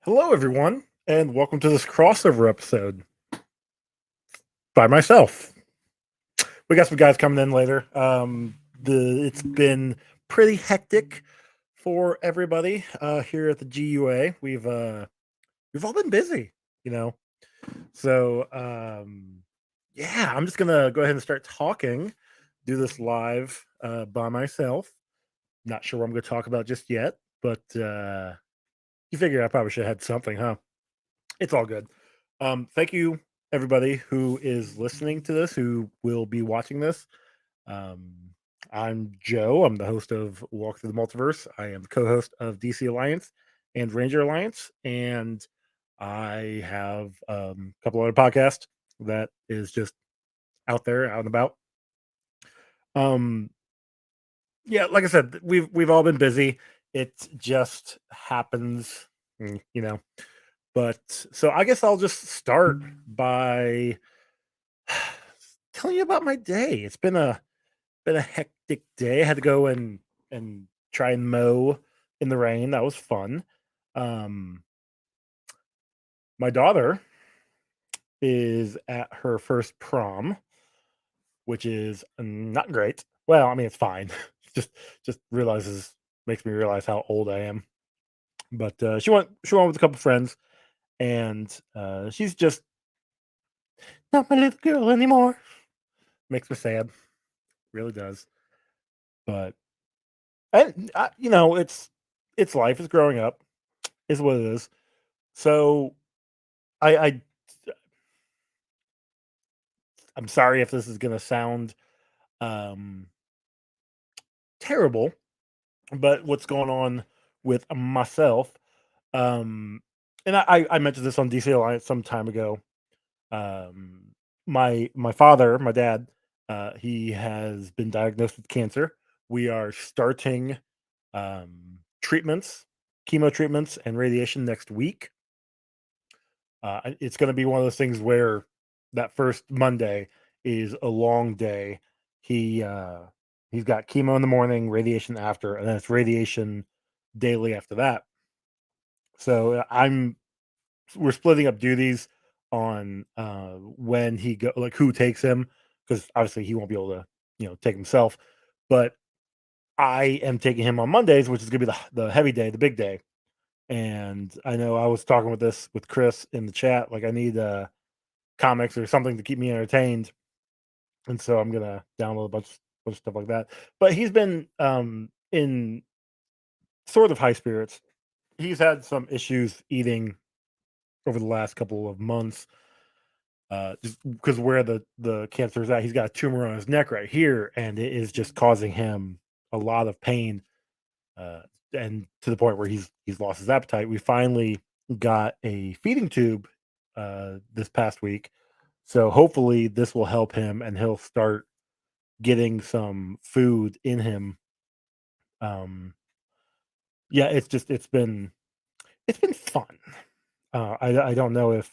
Hello, everyone, and welcome to this crossover episode by myself. We got some guys coming in later. It's been pretty hectic for everybody here at the GUA. We've all been busy, you know. So yeah, I'm just gonna go ahead and start talking. Do this live by myself. Not sure what I'm going to talk about just yet, but you figure I probably should have had something, huh? It's all good. Thank you, everybody who is listening to this, who will be watching this. Um, I'm Joe. I'm the host of Walk Through the Multiverse. I am the co-host of DC Alliance and Ranger Alliance, and I have a couple other podcasts that is just out there, out and about. Um, yeah, like I said, we've all been busy. It just happens, you know. But so I guess I'll just start by telling you about my day. It's been a hectic day. I had to go and try and mow in the rain. That was fun. Um, my daughter is at her first prom, which is not great. Well, I mean it's fine. just just realizes makes me realize how old I am. But she went with a couple friends, and she's just not my little girl anymore. Makes me sad, really does. But it's life. It's growing up. Is what it is. So I I'm sorry if this is gonna sound um terrible, but what's going on with myself, um, and I mentioned this on DC Alliance some time ago. Um, my father, my dad, he has been diagnosed with cancer. We are starting treatments, chemo treatments, and radiation next week. It's going to be one of those things where that first Monday is a long day. He uh, he's got chemo in the morning, radiation after, and then it's radiation daily after that. So we're splitting up duties on when he go like who takes him, because obviously he won't be able to take himself, but I am taking him on Mondays, which is going to be the heavy day, the big day. And I know I was talking with this with Chris in the chat, like I need comics or something to keep me entertained, and so I'm gonna download a bunch of stuff like that. But he's been in sort of high spirits. He's had some issues eating over the last couple of months, just because where the cancer is at. He's got a tumor on his neck right here, and it is just causing him a lot of pain, uh, and to the point where he's lost his appetite. We finally got a feeding tube this past week, so hopefully this will help him, and he'll start getting some food in him. Um, yeah, it's been fun. I don't know if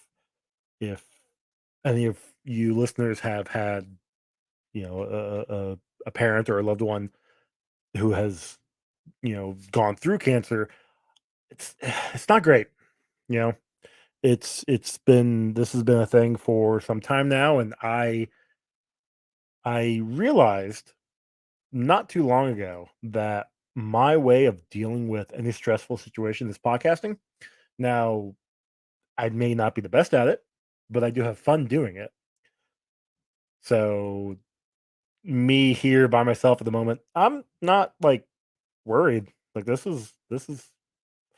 any of you listeners have had a parent or a loved one who has gone through cancer. It's not great. You know, this has been a thing for some time now, and I realized not too long ago that my way of dealing with any stressful situation is podcasting. Now, I may not be the best at it, but I do have fun doing it. So, me here by myself at the moment, I'm not like worried. Like this is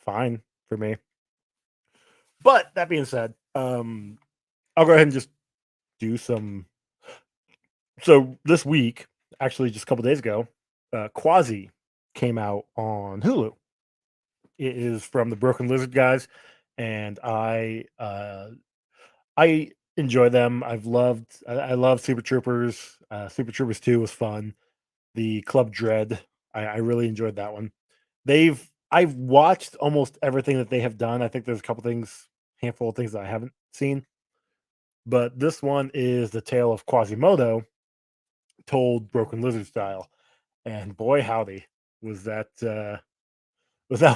fine for me. But that being said, I'll go ahead and just do some. So this week, actually, just a couple days ago, Quasi came out on Hulu. It is from the Broken Lizard guys, and I enjoy them. I love Super Troopers. Super Troopers 2 was fun. The Club Dread, I really enjoyed that one. I've watched almost everything that they have done. I think there's a couple things, handful of things that I haven't seen, but this one is the tale of Quasimodo told Broken Lizard style, and boy howdy was that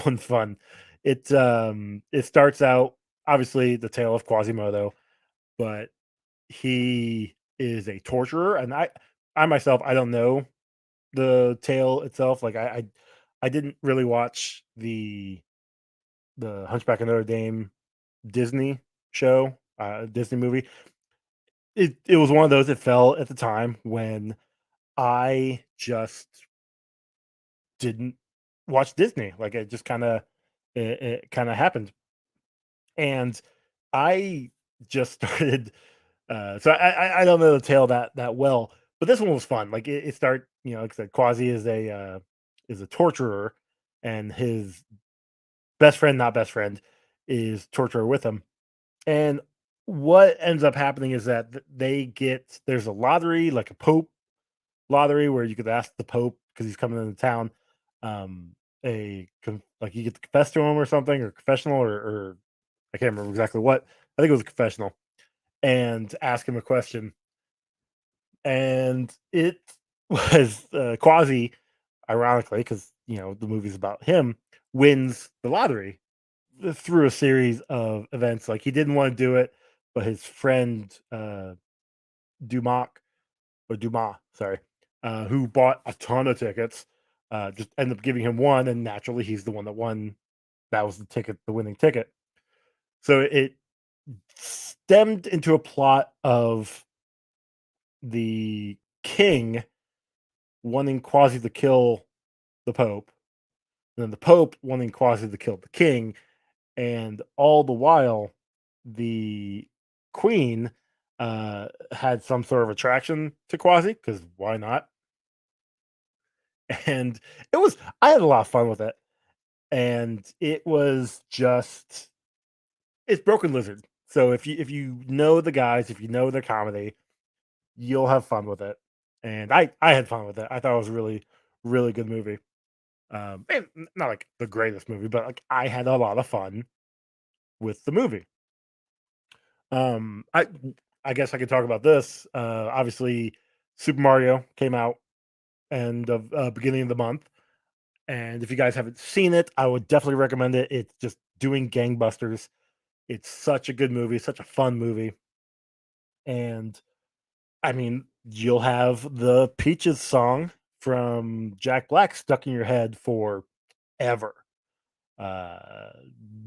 one fun. It starts out obviously the tale of Quasimodo, but he is a torturer, and I myself I don't know the tale itself. Like I didn't really watch the Hunchback of Notre Dame Disney show, Disney movie. It was one of those that fell at the time when I just didn't watch Disney. Like it just it kind of happened, and I just started. So I don't know the tale that well, but this one was fun. Like it start like I said, Quasi is a torturer, and his best friend, not best friend, is torturer with him. And what ends up happening is that there's a lottery, like a Pope lottery, where you could ask the Pope because he's coming into town. Like you get to confess to him or something, or confessional, or I can't remember exactly what. I think it was a confessional, and ask him a question. And it was Quasi, ironically, because the movie's about him, wins the lottery through a series of events. Like he didn't want to do it, but his friend Dumas Dumas, sorry, who bought a ton of tickets, just ended up giving him one, and naturally he's the one that won. That was the winning ticket. So it stemmed into a plot of the king wanting Quasi to kill the Pope, and then the Pope wanting Quasi to kill the king, and all the while, the Queen had some sort of attraction to Quasi because why not? And I had a lot of fun with it, and it was just it's Broken Lizard. So if you know the guys, if you know their comedy, you'll have fun with it. And I had fun with it. I thought it was a really good movie. And not like the greatest movie, but like I had a lot of fun with the movie. Um, I I guess I could talk about this. Obviously, Super Mario came out end of beginning of the month, and if you guys haven't seen it, I would definitely recommend it. It's just doing gangbusters. It's such a good movie, such a fun movie, and I mean, you'll have the Peaches song from Jack Black stuck in your head forever. Uh,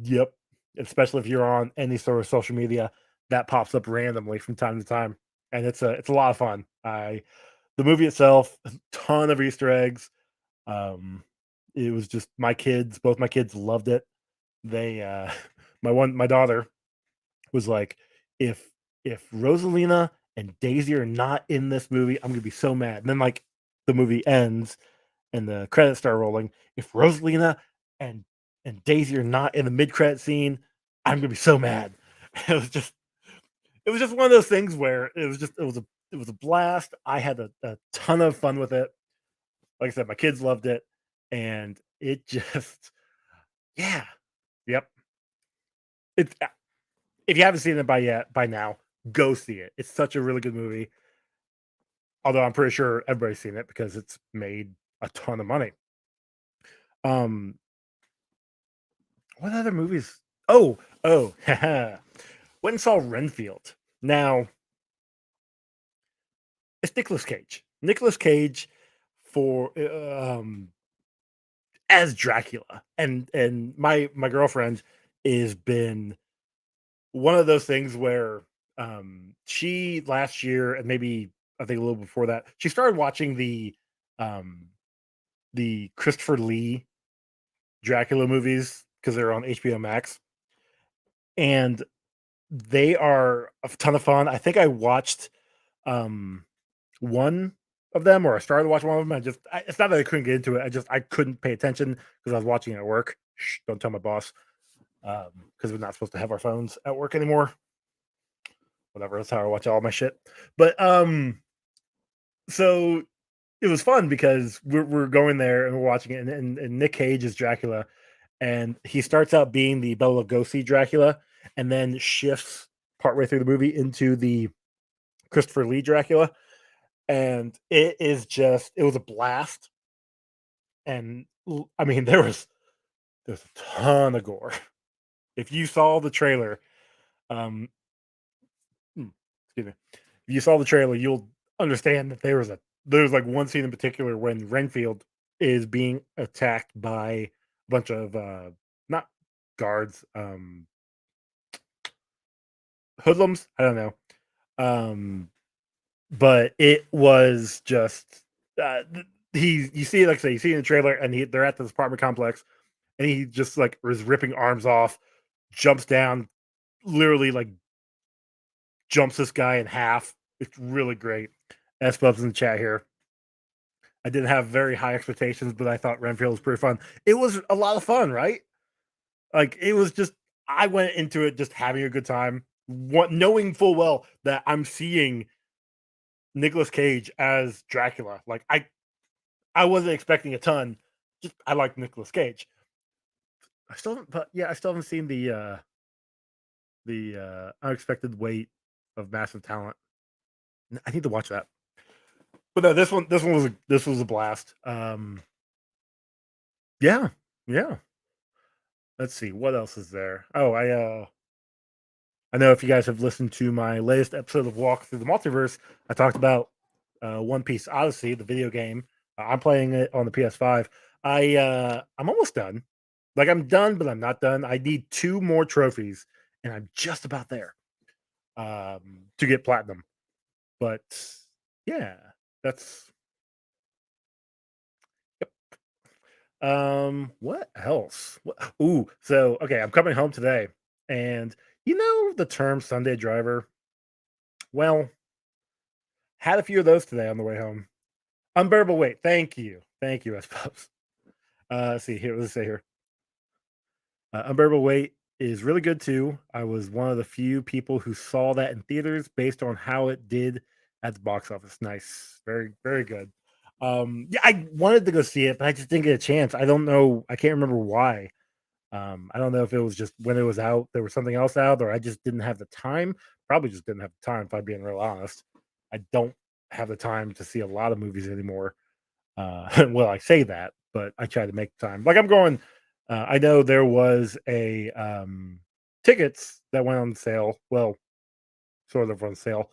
yep. Especially if you're on any sort of social media, that pops up randomly from time to time, and it's a lot of fun. The movie itself, a ton of Easter eggs. Um, it was just both my kids loved it. They, my daughter was like, if Rosalina and Daisy are not in this movie, I'm gonna be so mad. And then like the movie ends and the credits start rolling. If Rosalina and Daisy are not in the mid credit scene, I'm gonna be so mad. It was just one of those things where it was a blast. I had a ton of fun with it. Like I said, my kids loved it, and it just yeah, yep. It's if you haven't seen it by now, go see it. It's such a really good movie. Although I'm pretty sure everybody's seen it because it's made a ton of money. Um, what other movies? Oh, went and saw Renfield. Now it's Nicolas Cage. Nicolas Cage for as Dracula, and my girlfriend has been one of those things where she last year and maybe I think a little before that she started watching um the Christopher Lee Dracula movies because they're on HBO Max, and they are a ton of fun. I think I watched um one of them, or I started watching one of them. It's not that I couldn't get into it. I couldn't pay attention because I was watching it at work. Shh, don't tell my boss. Because we're not supposed to have our phones at work anymore. Whatever, that's how I watch all my shit. But so it was fun because we're going there and we're watching it, and Nick Cage is Dracula, and he starts out being the Bela Lugosi Dracula, and then shifts partway through the movie into the Christopher Lee Dracula, and it was a blast. And I mean, There's a ton of gore. If you saw the trailer, um, excuse me, if you saw the trailer, you'll understand that there's like one scene in particular when Renfield is being attacked by a bunch of not guards, hoodlums. I don't know. Um, but it was just you see, like I say, you see in the trailer, and they're at this apartment complex, and he just like is ripping arms off, jumps down, literally like jumps this guy in half. It's really great. S Bubs in the chat here. I didn't have very high expectations, but I thought Renfield was pretty fun. It was a lot of fun, right? Like it was just I went into it just having a good time, knowing full well that I'm seeing Nicolas Cage as Dracula. Like I wasn't expecting a ton. Just I like Nicolas Cage. I still haven't, but yeah, I still haven't seen the unexpected weight of massive talent. I need to watch that. But no, this was a blast. Yeah, yeah. Let's see what else is there. Oh, I know if you guys have listened to my latest episode of Walk Through the Multiverse, I talked about One Piece Odyssey, the video game. I'm playing it on the PS5. I'm almost done. Like I'm done, but I'm not done. I need 2 more trophies, and I'm just about there to get platinum. But yeah, that's what else? Ooh, so okay, I'm coming home today, and you know the term Sunday driver. Well, had a few of those today on the way home. Unbearable weight. Thank you, I suppose. Let's see here. Let's say here. Unbearable weight is really good too. I was one of the few people who saw that in theaters based on how it did at the box office. Nice, very good. Yeah, I wanted to go see it, but I just didn't get a chance. I don't know. I can't remember why. I don't know if it was just when it was out, there was something else out, or I just didn't have the time. Probably just didn't have the time, if I'm being real honest. I don't have the time to see a lot of movies anymore. Well, I say that, but I try to make time. Like I'm going. I know there was a tickets that went on sale. Well, sort of on sale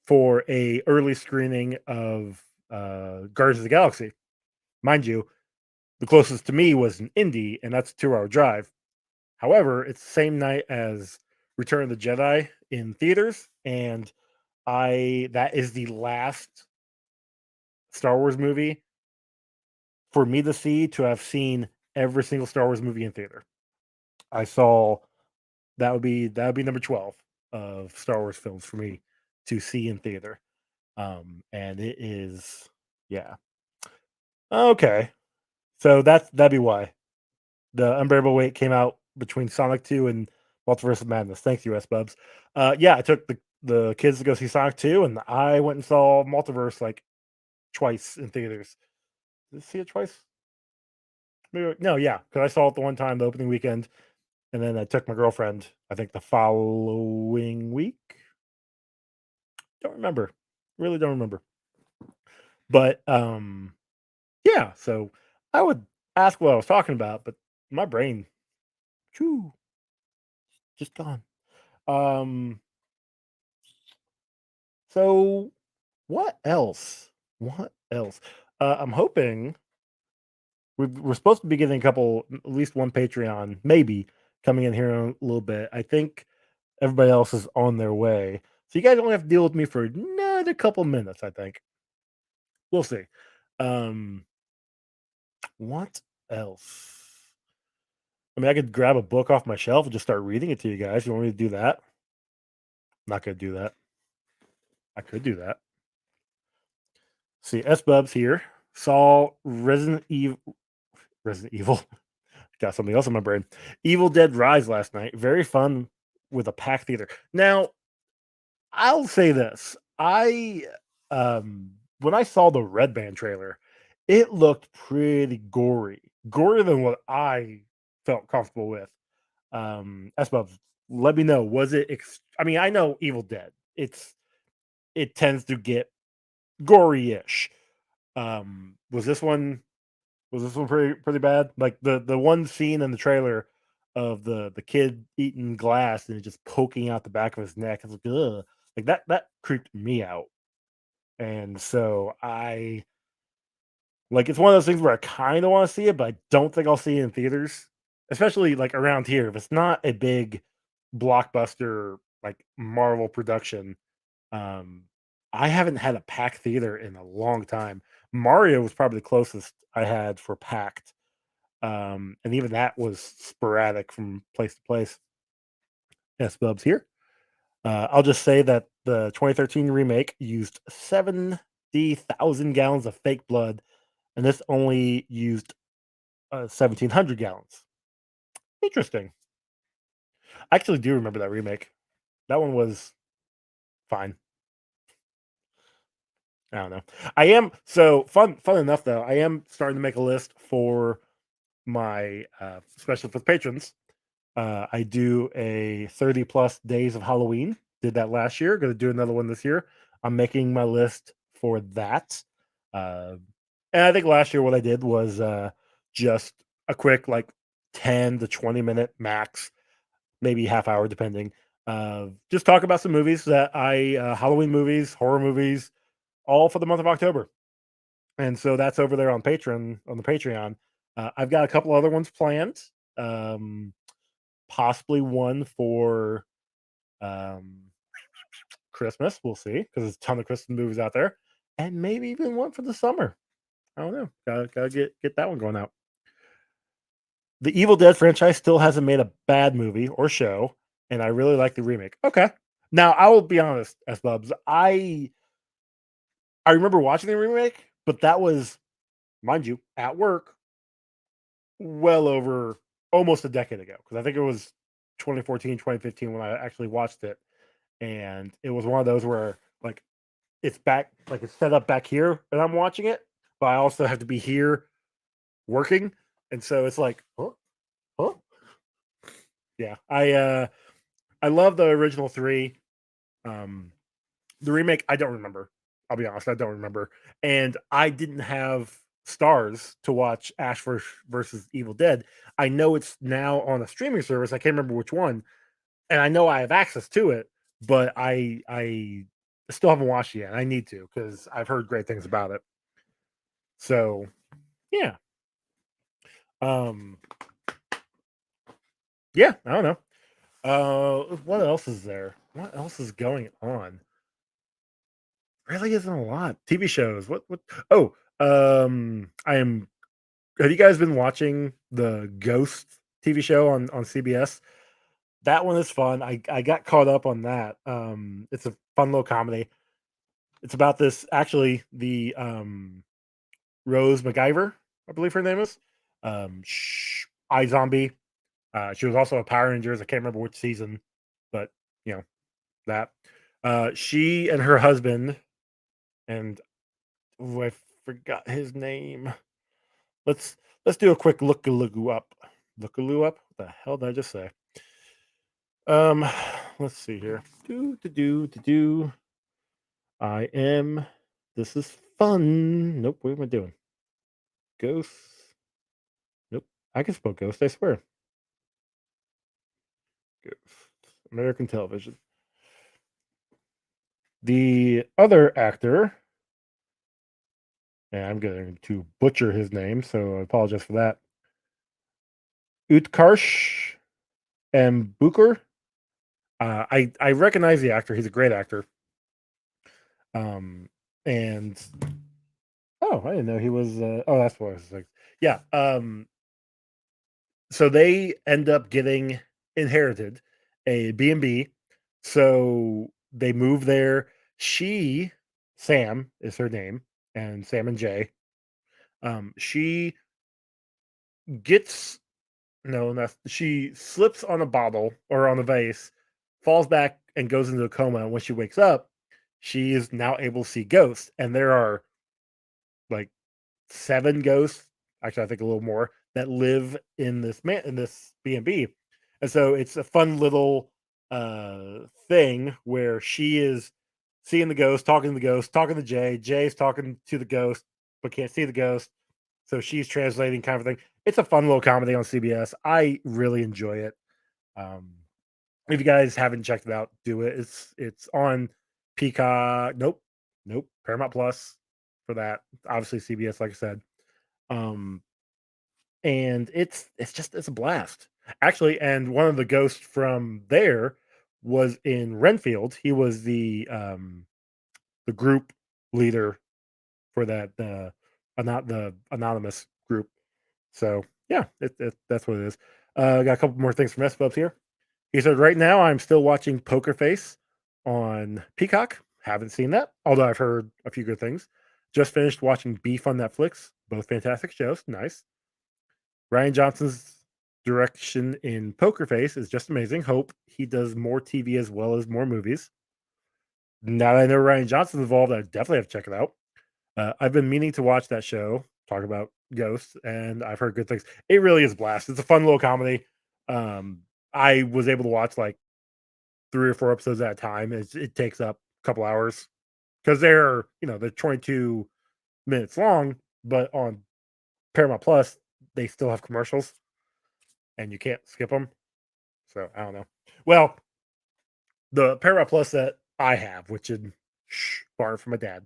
for a early screening of Guardians of the Galaxy. Mind you, the closest to me was in Indy, and that's a 2-hour drive. However, it's the same night as Return of the Jedi in theaters, and I that is the last Star Wars movie for me to see to have seen every single Star Wars movie in theater. I saw that would be number 12 of Star Wars films for me to see in theater. And it is yeah. Okay. So that'd be why. The Unbearable Weight came out between Sonic 2 and Multiverse of Madness. Thanks, US Bubs. Yeah, I took the kids to go see Sonic 2, and I went and saw Multiverse like twice in theaters. Did I see it twice? Maybe, no, yeah, because I saw it the one time, the opening weekend, and then I took my girlfriend, I think the following week. Don't remember. Really don't remember. But yeah, so I would ask what I was talking about, but my brain, whew, just gone. Um, so what else? What else? I'm hoping we're supposed to be getting a couple, at least one Patreon, maybe coming in here in a little bit. I think everybody else is on their way, so you guys only have to deal with me for another couple minutes. I think we'll see. Um, what else? I mean, I could grab a book off my shelf and just start reading it to you guys. You want me to do that? I'm not gonna do that. I could do that. See, S Bubs here. Saw Resident Evil. Resident Evil. Got something else in my brain. Evil Dead Rise last night. Very fun with a packed theater. Now, I'll say this. When I saw the Red Band trailer, it looked pretty gory. Gorier than what I felt comfortable with. Esbub, let me know. Was it I mean, I know Evil Dead. It tends to get gory-ish. Was this one Was this one pretty bad? Like the one scene in the trailer of the kid eating glass and it just poking out the back of his neck. It's like, ugh. Like that creeped me out. And so I like it's one of those things where I kind of want to see it, but I don't think I'll see it in theaters, especially like around here. If it's not a big blockbuster like Marvel production, um, I haven't had a packed theater in a long time. Mario was probably the closest I had for packed, and even that was sporadic from place to place. Yes, Bubs here. I'll just say that the 2013 remake used 70,000 gallons of fake blood, and this only used 1,700 gallons. Interesting. I actually do remember that remake. That one was fine. I don't know. I am so fun enough though. I am starting to make a list for my especially for the patrons. I do a 30 plus days of Halloween. Did that last year. Going to do another one this year. I'm making my list for that. Uh, and I think last year what I did was just a quick like 10 to 20 minute max, maybe half hour depending. Just talk about some movies that I Halloween movies, horror movies, all for the month of October. And so that's over there on Patreon on the Patreon. I've got a couple other ones planned. Um, Possibly one for um, Christmas. We'll see because there's a ton of Christmas movies out there, and maybe even one for the summer. I don't know. Gotta get that one going out. The Evil Dead franchise still hasn't made a bad movie or show, and I really like the remake. Okay, now I will be honest, S Bubs. I remember watching the remake, but that was, mind you, at work well over almost a decade ago because I think it was 2014, 2015 when I actually watched it. And it was one of those where like it's back, like it's set up back here and I'm watching it, but I also have to be here working. And so it's like, huh? Huh? Yeah. I love the original three. Um the remake, I don't remember. I'll be honest, I don't remember. And I didn't have stars to watch versus Evil Dead. I know it's now on a streaming service. I can't remember which one, and I know I have access to it, but I still haven't watched it yet. I need to because I've heard great things about it. So yeah, um, yeah, I don't know. What else is there? What else is going on? Really isn't a lot. TV shows. What? Oh, I am. Have you guys been watching the Ghost TV show on CBS? That one is fun. I got caught up on that. It's a fun little comedy. It's about this actually the Rose MacGyver, I believe her name is. iZombie. She was also a Power Rangers. I can't remember which season, but you know that. She and her husband and I forgot his name. Let's let's do a quick lookaloo up. Lookaloo up. What the hell did I just say? Um, let's see here. Do. I am. This is fun. Nope. What am I doing? Ghost. Nope. I can spell ghost. I swear. Ghost. American television. The other actor, and I'm going to butcher his name, so I apologize for that. Utkarsh and Booker. I recognize the actor. He's a great actor. Um, and oh, I didn't know he was. Oh, that's what I was like. Yeah. So they end up getting inherited a B&B. So they move there. She, Sam is her name, and Sam and Jay. She gets no, not, she slips on a bottle or on a vase, falls back and goes into a coma. And when she wakes up, she is now able to see ghosts. And there are like seven ghosts, actually I think a little more, that live in this B&B. And so it's a fun little thing where she is seeing the ghost, talking to the ghost, talking to Jay. Jay's talking to the ghost, but can't see the ghost. So she's translating kind of thing. It's a fun little comedy on CBS. I really enjoy it. Um, if you guys haven't checked it out, do it. It's on Peacock. Nope. Paramount Plus for that. Obviously CBS, like I said. Um, and it's a blast actually. And one of the ghosts from there was in Renfield. He was the group leader for that not the anonymous group. So yeah, that's what it is. Got a couple more things from S Bubs here. He said, right now I'm still watching Poker Face on Peacock. Haven't seen that, although I've heard a few good things. Just finished watching Beef on Netflix. Both fantastic shows. Nice. Ryan Johnson's direction in Poker Face is just amazing. Hope he does more TV as well as more movies. Now that I know Ryan Johnson's involved, I definitely have to check it out. I've been meaning to watch that show, talk about ghosts, and I've heard good things. It really is a blast. It's a fun little comedy. Um, I was able to watch like 3 or 4 episodes at a time. It takes up a couple hours because they're 22 minutes long, but on Paramount Plus, they still have commercials and you can't skip them. So I don't know. Well, the Paramount Plus that I have, which is far from my dad,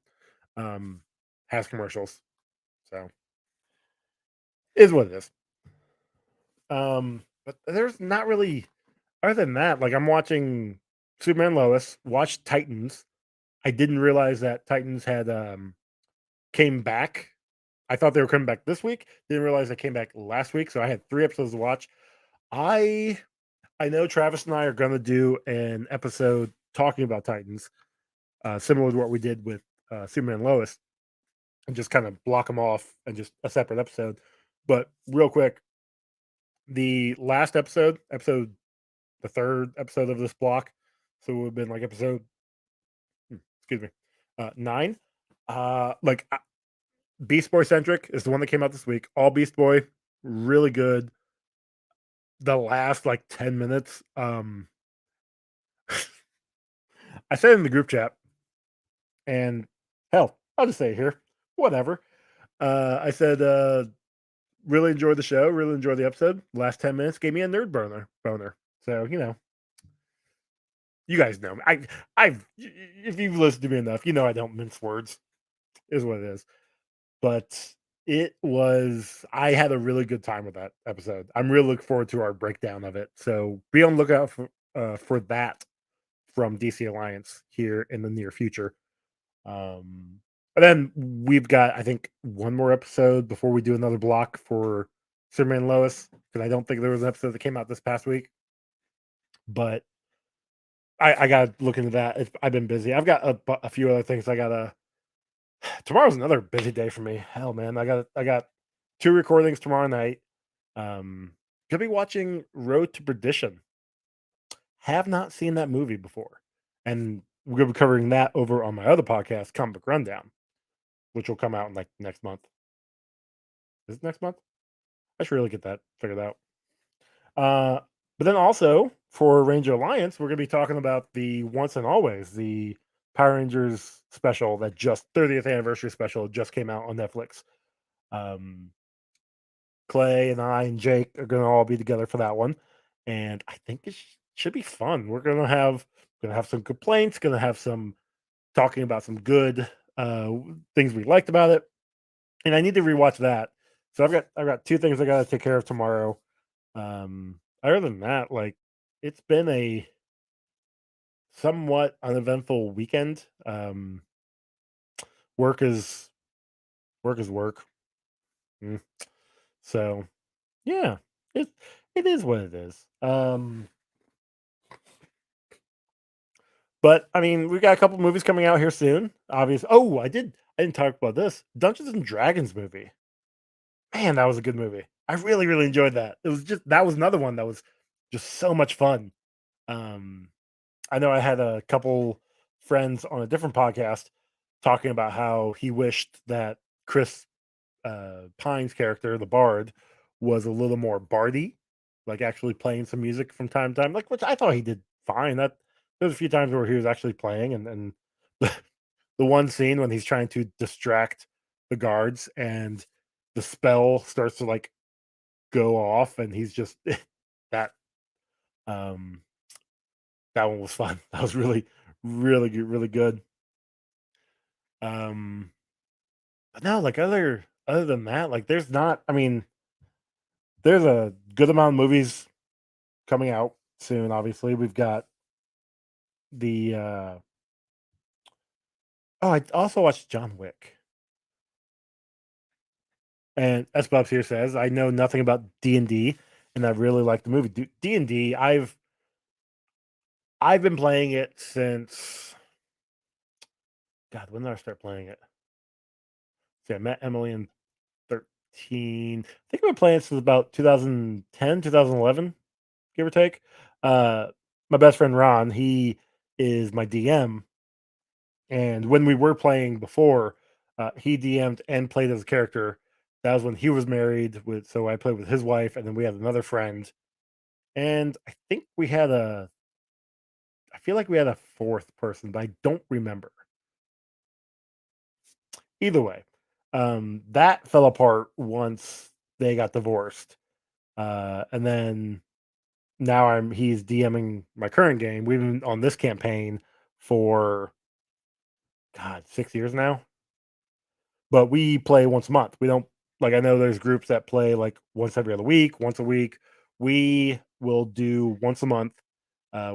um, has commercials. So is what it is. But there's not really other than that. Like I'm watching Superman Lois, watched Titans. I didn't realize that Titans had came back. I thought they were coming back this week. Didn't realize they came back last week. So I had 3 episodes to watch. I I know Travis and I are going to do an episode talking about Titans, similar to what we did with Superman and Lois, and just kind of block them off and just a separate episode. But real quick, the last episode, the third episode of this block, so it would have been like episode, excuse me, 9. Like Beast Boy centric is the one that came out this week. All Beast Boy, really good. The last like 10 minutes, I said in the group chat, and hell, I'll just say it here. Whatever. I said, really enjoyed the show, really enjoyed the episode. Last 10 minutes gave me a nerd boner. So, you guys know me. I've if you've listened to me enough, I don't mince words, is what it is. But I had a really good time with that episode. I'm really looking forward to our breakdown of it. So be on the lookout for that from DC Alliance here in the near future. And then we've got, I think, one more episode before we do another block for Superman and Lois, because I don't think there was an episode that came out this past week. But I got to look into that. I've been busy. I've got a few other things I got to. Tomorrow's another busy day for me. Hell, man, I got 2 recordings tomorrow night. Gonna be watching Road to Perdition. Have not seen that movie before, and we're gonna be covering that over on my other podcast, Comic Book Rundown, which will come out in like next month. Is it next month? I should really get that figured out. But then also for Ranger Alliance, we're going to be talking about the Once and Always, the Power Rangers special that just 30th anniversary special just came out on Netflix. Clay and I and Jake are going to all be together for that one, and I think it should be fun. We're going to have some complaints, going to have some talking about some good things we liked about it, and I need to rewatch that. So I've got 2 things I got to take care of tomorrow. Other than that, like it's been a somewhat uneventful weekend. Work is work. Mm. So yeah, it is what it is. But I mean, we've got a couple movies coming out here soon. Obviously, oh, I didn't talk about this Dungeons and Dragons movie. Man, that was a good movie. I really really enjoyed that. That was another one that was just so much fun. Um, I know I had a couple friends on a different podcast talking about how he wished that Chris Pine's character, the Bard, was a little more bardy, like actually playing some music from time to time, like which I thought he did fine. That there's a few times where he was actually playing, and the, the one scene when he's trying to distract the guards and the spell starts to like go off, and he's just that um that one was fun. That was really good, really good. Um, but no, like other than that, like there's not. I mean, there's a good amount of movies coming out soon. Obviously, we've got the. Oh, I also watched John Wick, and as Bubs here says, I know nothing about D&D, and I really like the movie D&D. I've been playing it since God. When did I start playing it? See, I met Emily in 13. I think I've been playing it since about 2010, 2011, give or take. Uh, my best friend Ron, he is my DM, and when we were playing before, he DM'd and played as a character. That was when he was married with, so I played with his wife, and then we had another friend, and I think we had a, I feel like we had a fourth person, but I don't remember. Either way, that fell apart once they got divorced, and then now he's DMing my current game. We've been on this campaign for God 6 years now, but we play once a month. We don't like. I know there's groups that play like once every other week, once a week. We will do once a month.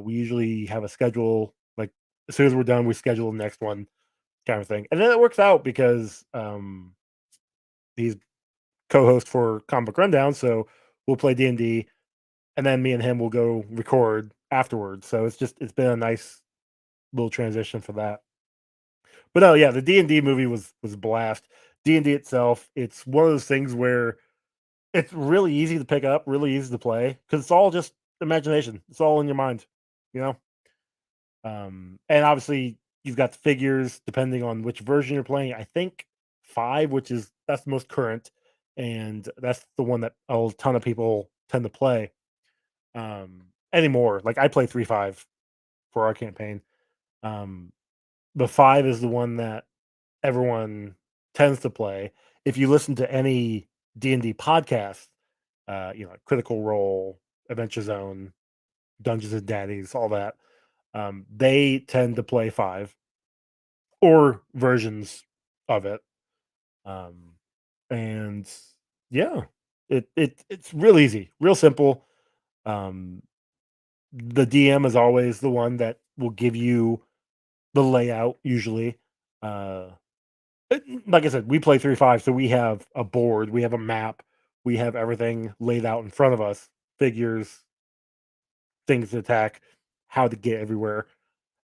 We usually have a schedule. Like as soon as we're done, we schedule the next one, kind of thing, and then it works out because he's co-host for Comic Rundown, so we'll play D&D, and then me and him will go record afterwards. So it's been a nice little transition for that. But no, yeah, the D&D movie was a blast. D&D itself, it's one of those things where it's really easy to pick up, really easy to play because it's all just imagination. It's all in your mind, you know. And obviously you've got the figures depending on which version you're playing. I think five, which is that's the most current, and that's the one that a ton of people tend to play anymore. Like I play 3.5 for our campaign. Um, the five is the one that everyone tends to play. If you listen to any D&D podcast, like Critical Role, Adventure Zone, Dungeons and Daddies, all that, they tend to play five or versions of it. Um, and yeah, it's real easy, real simple. Um, the DM is always the one that will give you the layout usually. Uh, like I said, we play 3.5, so we have a board, we have a map, we have everything laid out in front of us, figures, things to attack, how to get everywhere.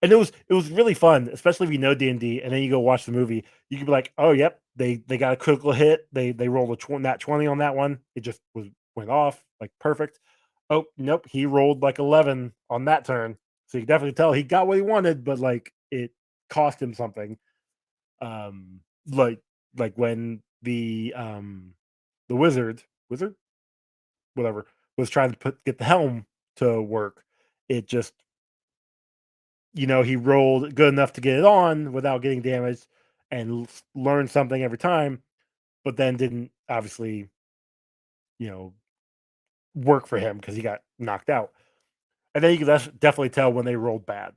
And it was really fun, especially if you know D&D, and then you go watch the movie. You can be like, "Oh, yep, they got a critical hit. They rolled nat 20 on that one. It just went off like perfect. Oh, nope, he rolled like 11 on that turn. So you can definitely tell he got what he wanted, but like it cost him something. Um, like when the wizard, whatever, was trying to get the helm to work. It just he rolled good enough to get it on without getting damaged and learned something every time, but then didn't obviously, you know, work for him because he got knocked out. And then you can definitely tell when they rolled bad.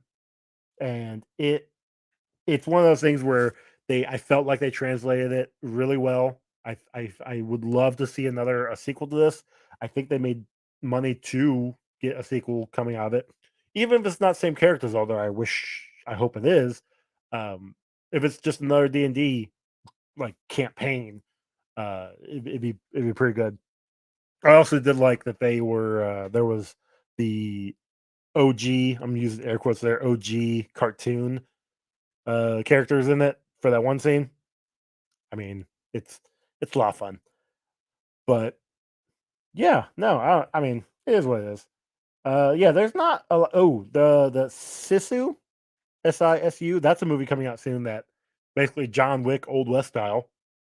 And it's one of those things where I felt like they translated it really well. I would love to see a sequel to this. I think they made money to get a sequel coming out of it, even if it's not same characters. Although I hope it is. If it's just another D&D like campaign, it'd be pretty good. I also did like that they were there was the OG. I'm using air quotes there. OG cartoon characters in it for that one scene. I mean, it's it's a lot of fun. But yeah, no, I mean, it is what it is. Yeah, there's not a the Sisu, Sisu. That's a movie coming out soon that basically John Wick Old West style,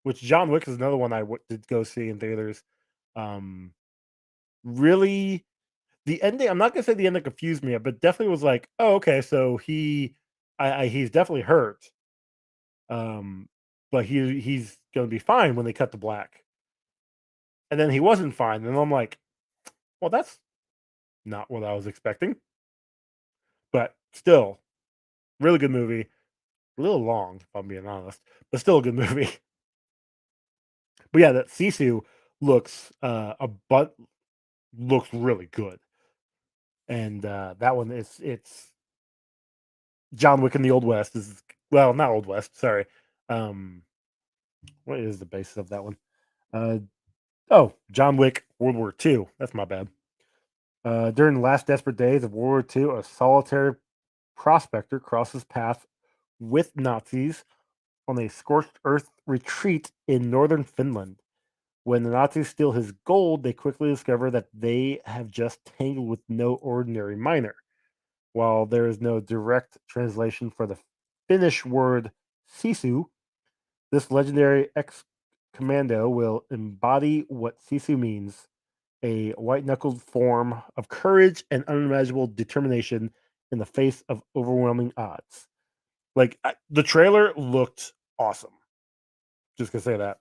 which John Wick is another one did go see in theaters. Um, really, the ending. I'm not gonna say the ending confused me, but definitely was like, oh, okay, so he's definitely hurt. Um, but he's gonna be fine when they cut to black. and then he wasn't fine. And I'm like, well, that's not what I was expecting. But still, really good movie. A little long, if I'm being honest, but still a good movie. But yeah, that Sisu looks looks really good, and that one is it's John Wick in the Old West is well, not Old West, sorry. Um, what is the basis of that one? Uh, oh, John Wick World War II. That's my bad. During the last desperate days of World War II, a solitary prospector crosses paths with Nazis on a scorched earth retreat in northern Finland. When the Nazis steal his gold, they quickly discover that they have just tangled with no ordinary miner. While there is no direct translation for the Finnish word sisu, this legendary ex commando will embody what sisu means, a white knuckled form of courage and unimaginable determination in the face of overwhelming odds. The trailer looked awesome. Just gonna say that.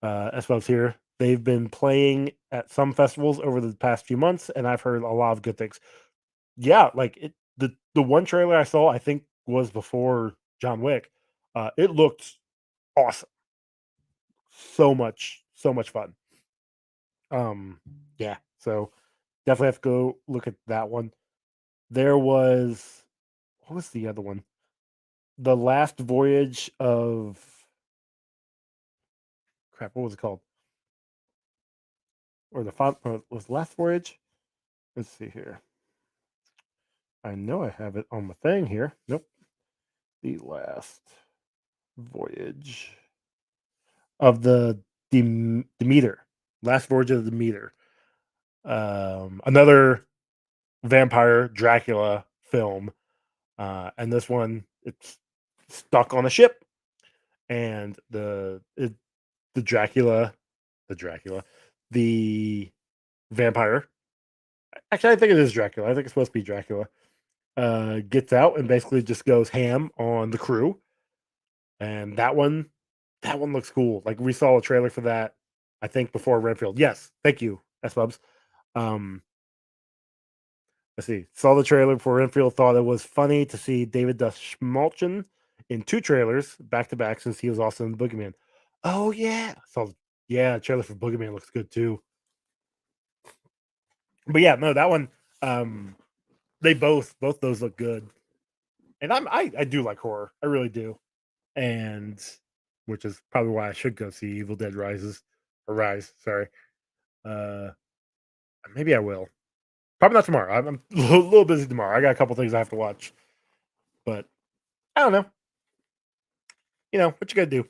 As well as here, they've been playing at some festivals over the past few months, and I've heard a lot of good things. Yeah, like the one trailer I saw, I think was before John Wick. It looked awesome. So much fun. Um, yeah. So definitely have to go look at that one. There was what was the other one? The last voyage of crap. What was it called? Or was the last voyage? Let's see here. I know I have it on my thing here. Nope. The last voyage of the Demeter. Last voyage of the Demeter. Another vampire Dracula film. And this one, it's stuck on a ship, and the Dracula, the Dracula, the vampire. Actually, I think it is Dracula. I think it's supposed to be Dracula. Gets out and basically just goes ham on the crew, and that one looks cool. Like we saw a trailer for that, I think before Renfield. Yes, thank you, S Bubs. Um, let's see. Saw the trailer before Renfield. Thought it was funny to see David Schmalchen in two trailers back to back since he was also in the Boogeyman. Oh yeah, so yeah, trailer for Boogeyman looks good too. But yeah, no, that one. Um, they both those look good, and I do like horror. I really do, and which is probably why I should go see Evil Dead Rises or Rise. Sorry. Uh, maybe I will. Probably not tomorrow. I'm a little busy tomorrow. I got a couple things I have to watch, but I don't know. You know what you gotta do.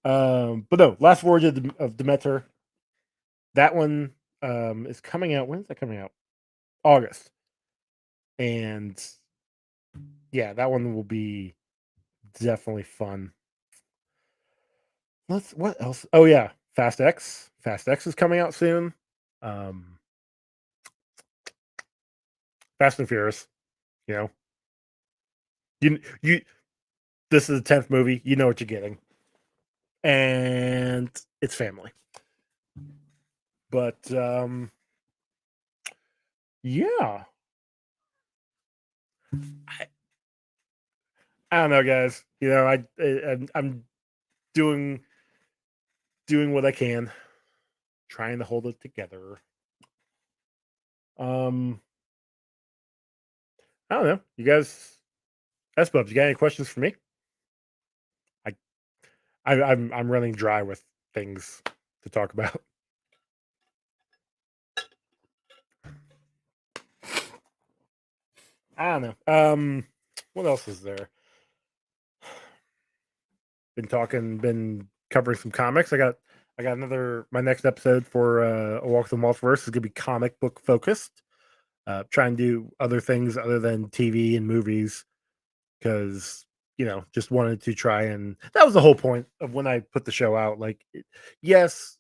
But no, Last Voyage of Demeter. That one is coming out. When is that coming out? August. And yeah, that one will be definitely fun. What else? Oh yeah, Fast X. Fast X is coming out soon. Um, Fast and Furious. You know, you. This is the 10th movie. You know what you're getting, and it's family. But yeah, I, I don't know, guys. You know, I'm doing what I can, trying to hold it together. Um, I don't know. You guys, S Bubs, you got any questions for me? I, I'm running dry with things to talk about. I don't know. What else is there? Been covering some comics. I got another. My next episode for A Walk the Multiverse is gonna be comic book focused. Try and do other things other than TV and movies because just wanted to try, and that was the whole point of when I put the show out. Yes,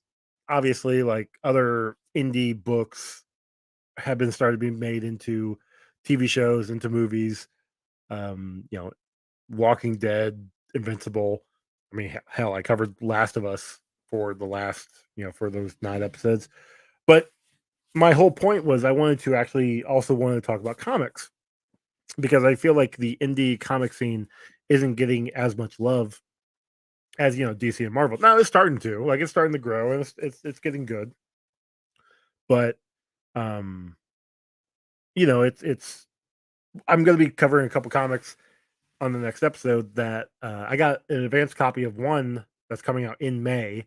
obviously, like other indie books have been started being made into TV shows, into movies. You know, Walking Dead, Invincible. I mean, hell, I covered Last of Us for the last, for those 9 episodes. But my whole point was I wanted to actually also wanted to talk about comics because I feel like the indie comic scene isn't getting as much love as DC and Marvel. Now it's starting to it's starting to grow and it's getting good, but um, it's I'm going to be covering a couple comics on the next episode that I got an advanced copy of one that's coming out in May,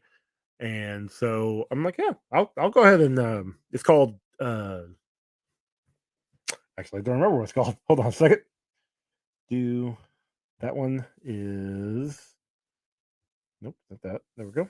and so I'm like, yeah, I'll go ahead and it's called actually I don't remember what it's called. Hold on a second. That one is nope, not that. There we go.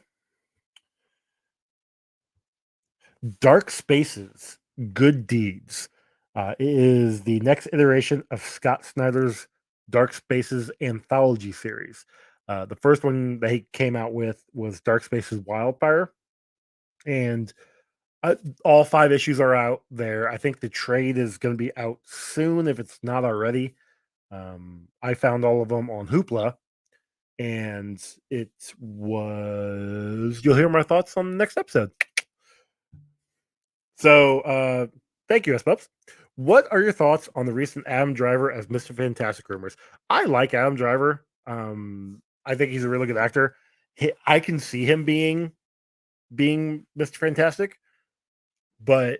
Dark Spaces, Good Deeds. It is the next iteration of Scott Snyder's Dark Spaces anthology series. The first one that he came out with was Dark Spaces Wildfire, and all 5 issues are out there. I think the trade is going to be out soon if it's not already. I found all of them on Hoopla, and it was. You'll hear my thoughts on the next episode. So, thank you, S-Pups. What are your thoughts on the recent Adam Driver as Mr. Fantastic rumors? I like Adam Driver. I think he's a really good actor. I can see him being Mr. Fantastic, but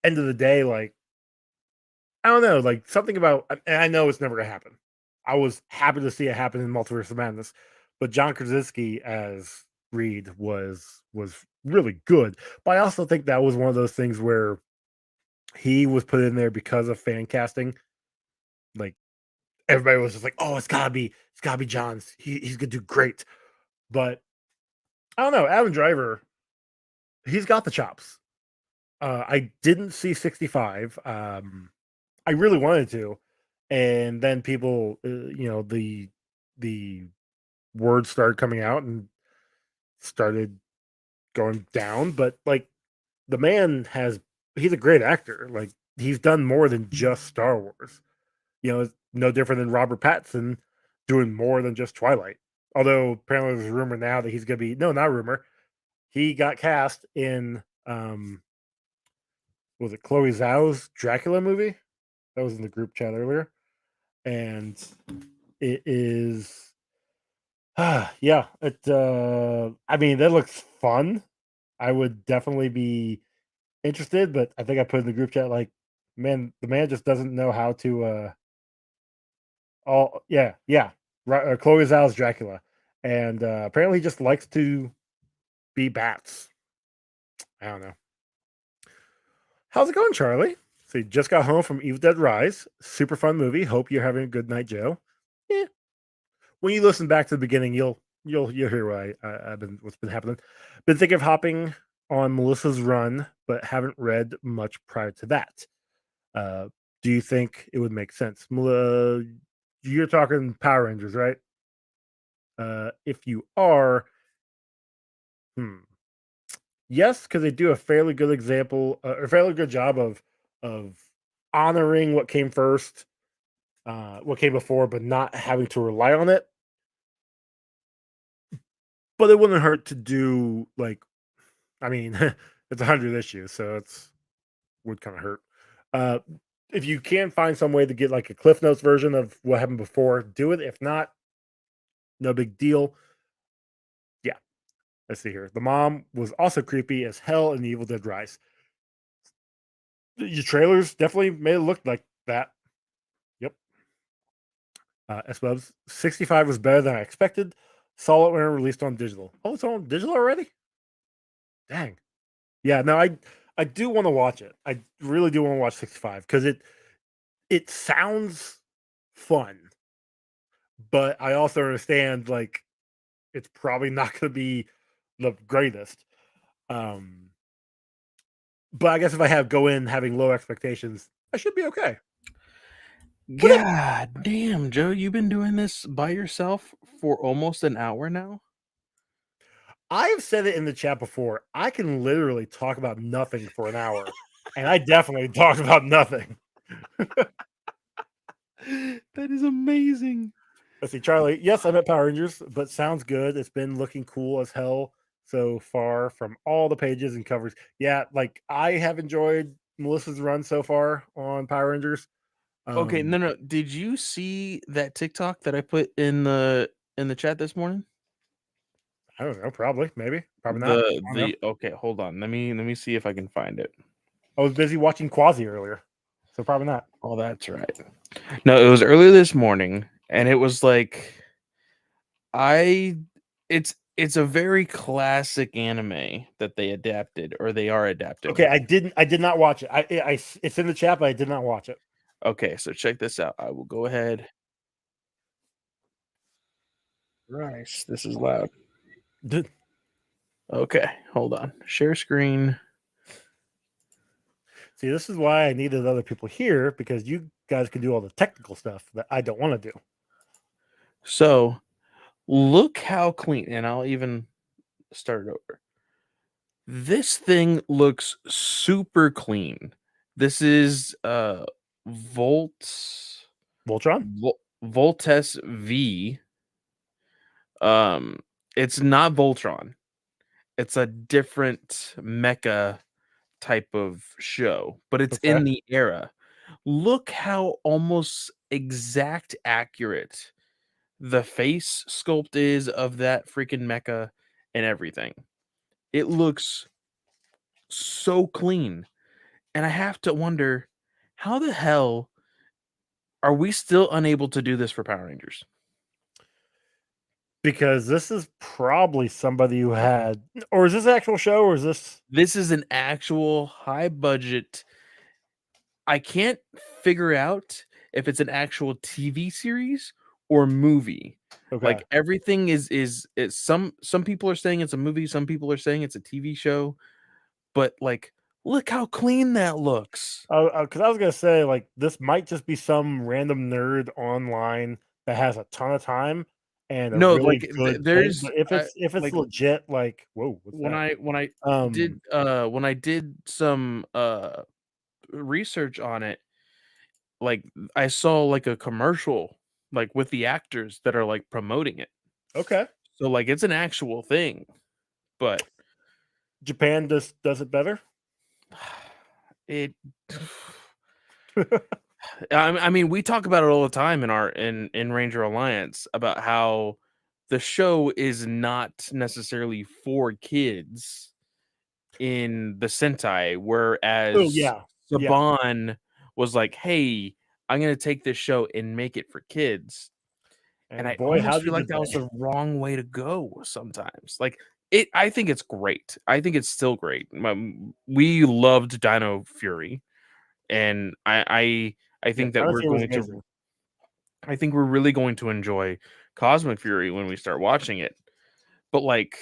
end of the day, like I don't know, like something about. And I know it's never gonna happen. I was happy to see it happen in Multiverse of Madness, but John Krasinski as Reed was really good. But I also think that was one of those things where he was put in there because of fan casting. Like everybody was just like, "Oh, it's gotta be John's. He's gonna do great." But I don't know, Adam Driver, he's got the chops. I didn't see 65. I really wanted to, and then people, the words started coming out and started going down. But like the man he's a great actor. Like he's done more than just Star Wars. It's no different than Robert Pattinson doing more than just Twilight. Although apparently there's a rumor now that he's gonna be no, not rumor. He got cast in was it Chloe Zhao's Dracula movie? That was in the group chat earlier. And it is yeah, I mean that looks fun. I would definitely be interested, but I think I put in the group chat like, man, the man just doesn't know how to yeah. Right, Chloe Zhao's Dracula, and apparently he just likes to be bats. I don't know. How's it going, Charlie? So you just got home from Evil Dead Rise. Super fun movie. Hope you're having a good night, Joe. Yeah. When you listen back to the beginning, you'll hear what's been happening. Been thinking of hopping on Melissa's run, but haven't read much prior to that. Do you think it would make sense? You're talking Power Rangers, right? If you are, yes, because they do a fairly good a fairly good job of honoring what came first, what came before, but not having to rely on it. But it wouldn't hurt to do I mean, it's 100 issues, so would kind of hurt. Uh, if you can find some way to get like a Cliff Notes version of what happened before, do it. If not, no big deal. Yeah, let's see here. The mom was also creepy as hell in the Evil Dead Rise. Your trailers definitely made it look like that. Yep. S-Bubs 65 was better than I expected. Saw it when it released on digital. Oh, it's on digital already? Dang. Yeah, no, I do want to watch it. I really do want to watch 65 because it sounds fun, but I also understand like it's probably not going to be the greatest. But I guess if I go in having low expectations, I should be okay. God damn, Joe, you've been doing this by yourself for almost an hour now? I have said it in the chat before. I can literally talk about nothing for an hour, and I definitely talked about nothing. That is amazing. Let's see, Charlie. Yes, I'm at Power Rangers, but sounds good. It's been looking cool as hell so far from all the pages and covers. Yeah, like I have enjoyed Melissa's run so far on Power Rangers. Okay, Um, no. Did you see that TikTok that I put in the chat this morning? I don't know, probably, maybe, probably not. I don't know. The okay, hold on. Let me see if I can find it. I was busy watching Quasi earlier, so probably not. Oh, that's right. No, it was earlier this morning, and it was like I it's a very classic anime that they adapted or they are adapting. Okay, I did not watch it. It's in the chat, but I did not watch it. Okay, so check this out. I will go ahead. Right, this is loud. Did- Okay, hold on. Share screen. See, this is why I needed other people here because you guys can do all the technical stuff that I don't want to do. So look how clean, and I'll even start it over. This thing looks super clean. This is Voltron? Voltes V. Um it's not Voltron. It's a different mecha type of show, but it's Okay. in the era. Look how almost exact accurate the face sculpt is of that freaking mecha and everything. It looks so clean. And I have to wonder, how the hell are we still unable to do this for Power Rangers? Because this is probably somebody who had, or is this an actual show, or is this This is an actual high budget. I can't figure out if it's an actual TV series or movie. okay? Like everything is some people are saying it's a movie, some people are saying it's a TV show, but like look how clean that looks. Because I was gonna say like this might just be some random nerd online that has a ton of time and a No, like really good thing. there's But if it's like legit, like whoa, what's that? when I Um, when I did some research on it, like I saw like a commercial like with the actors that are like promoting it. okay, So like it's an actual thing, but Japan does it better. it I mean we talk about it all the time in our in Ranger Alliance about how the show is not necessarily for kids in the Sentai, Oh whereas yeah, yeah, Saban was like, "Hey, I'm gonna take this show and make it for kids." And and I boy, almost how feel did like that was they? the wrong way to go sometimes. Like I think it's great. I think it's still great. We loved Dino Fury, and I Yeah, think that we're Dynasty was going to. amazing. I think we're really going to enjoy Cosmic Fury when we start watching it. But like,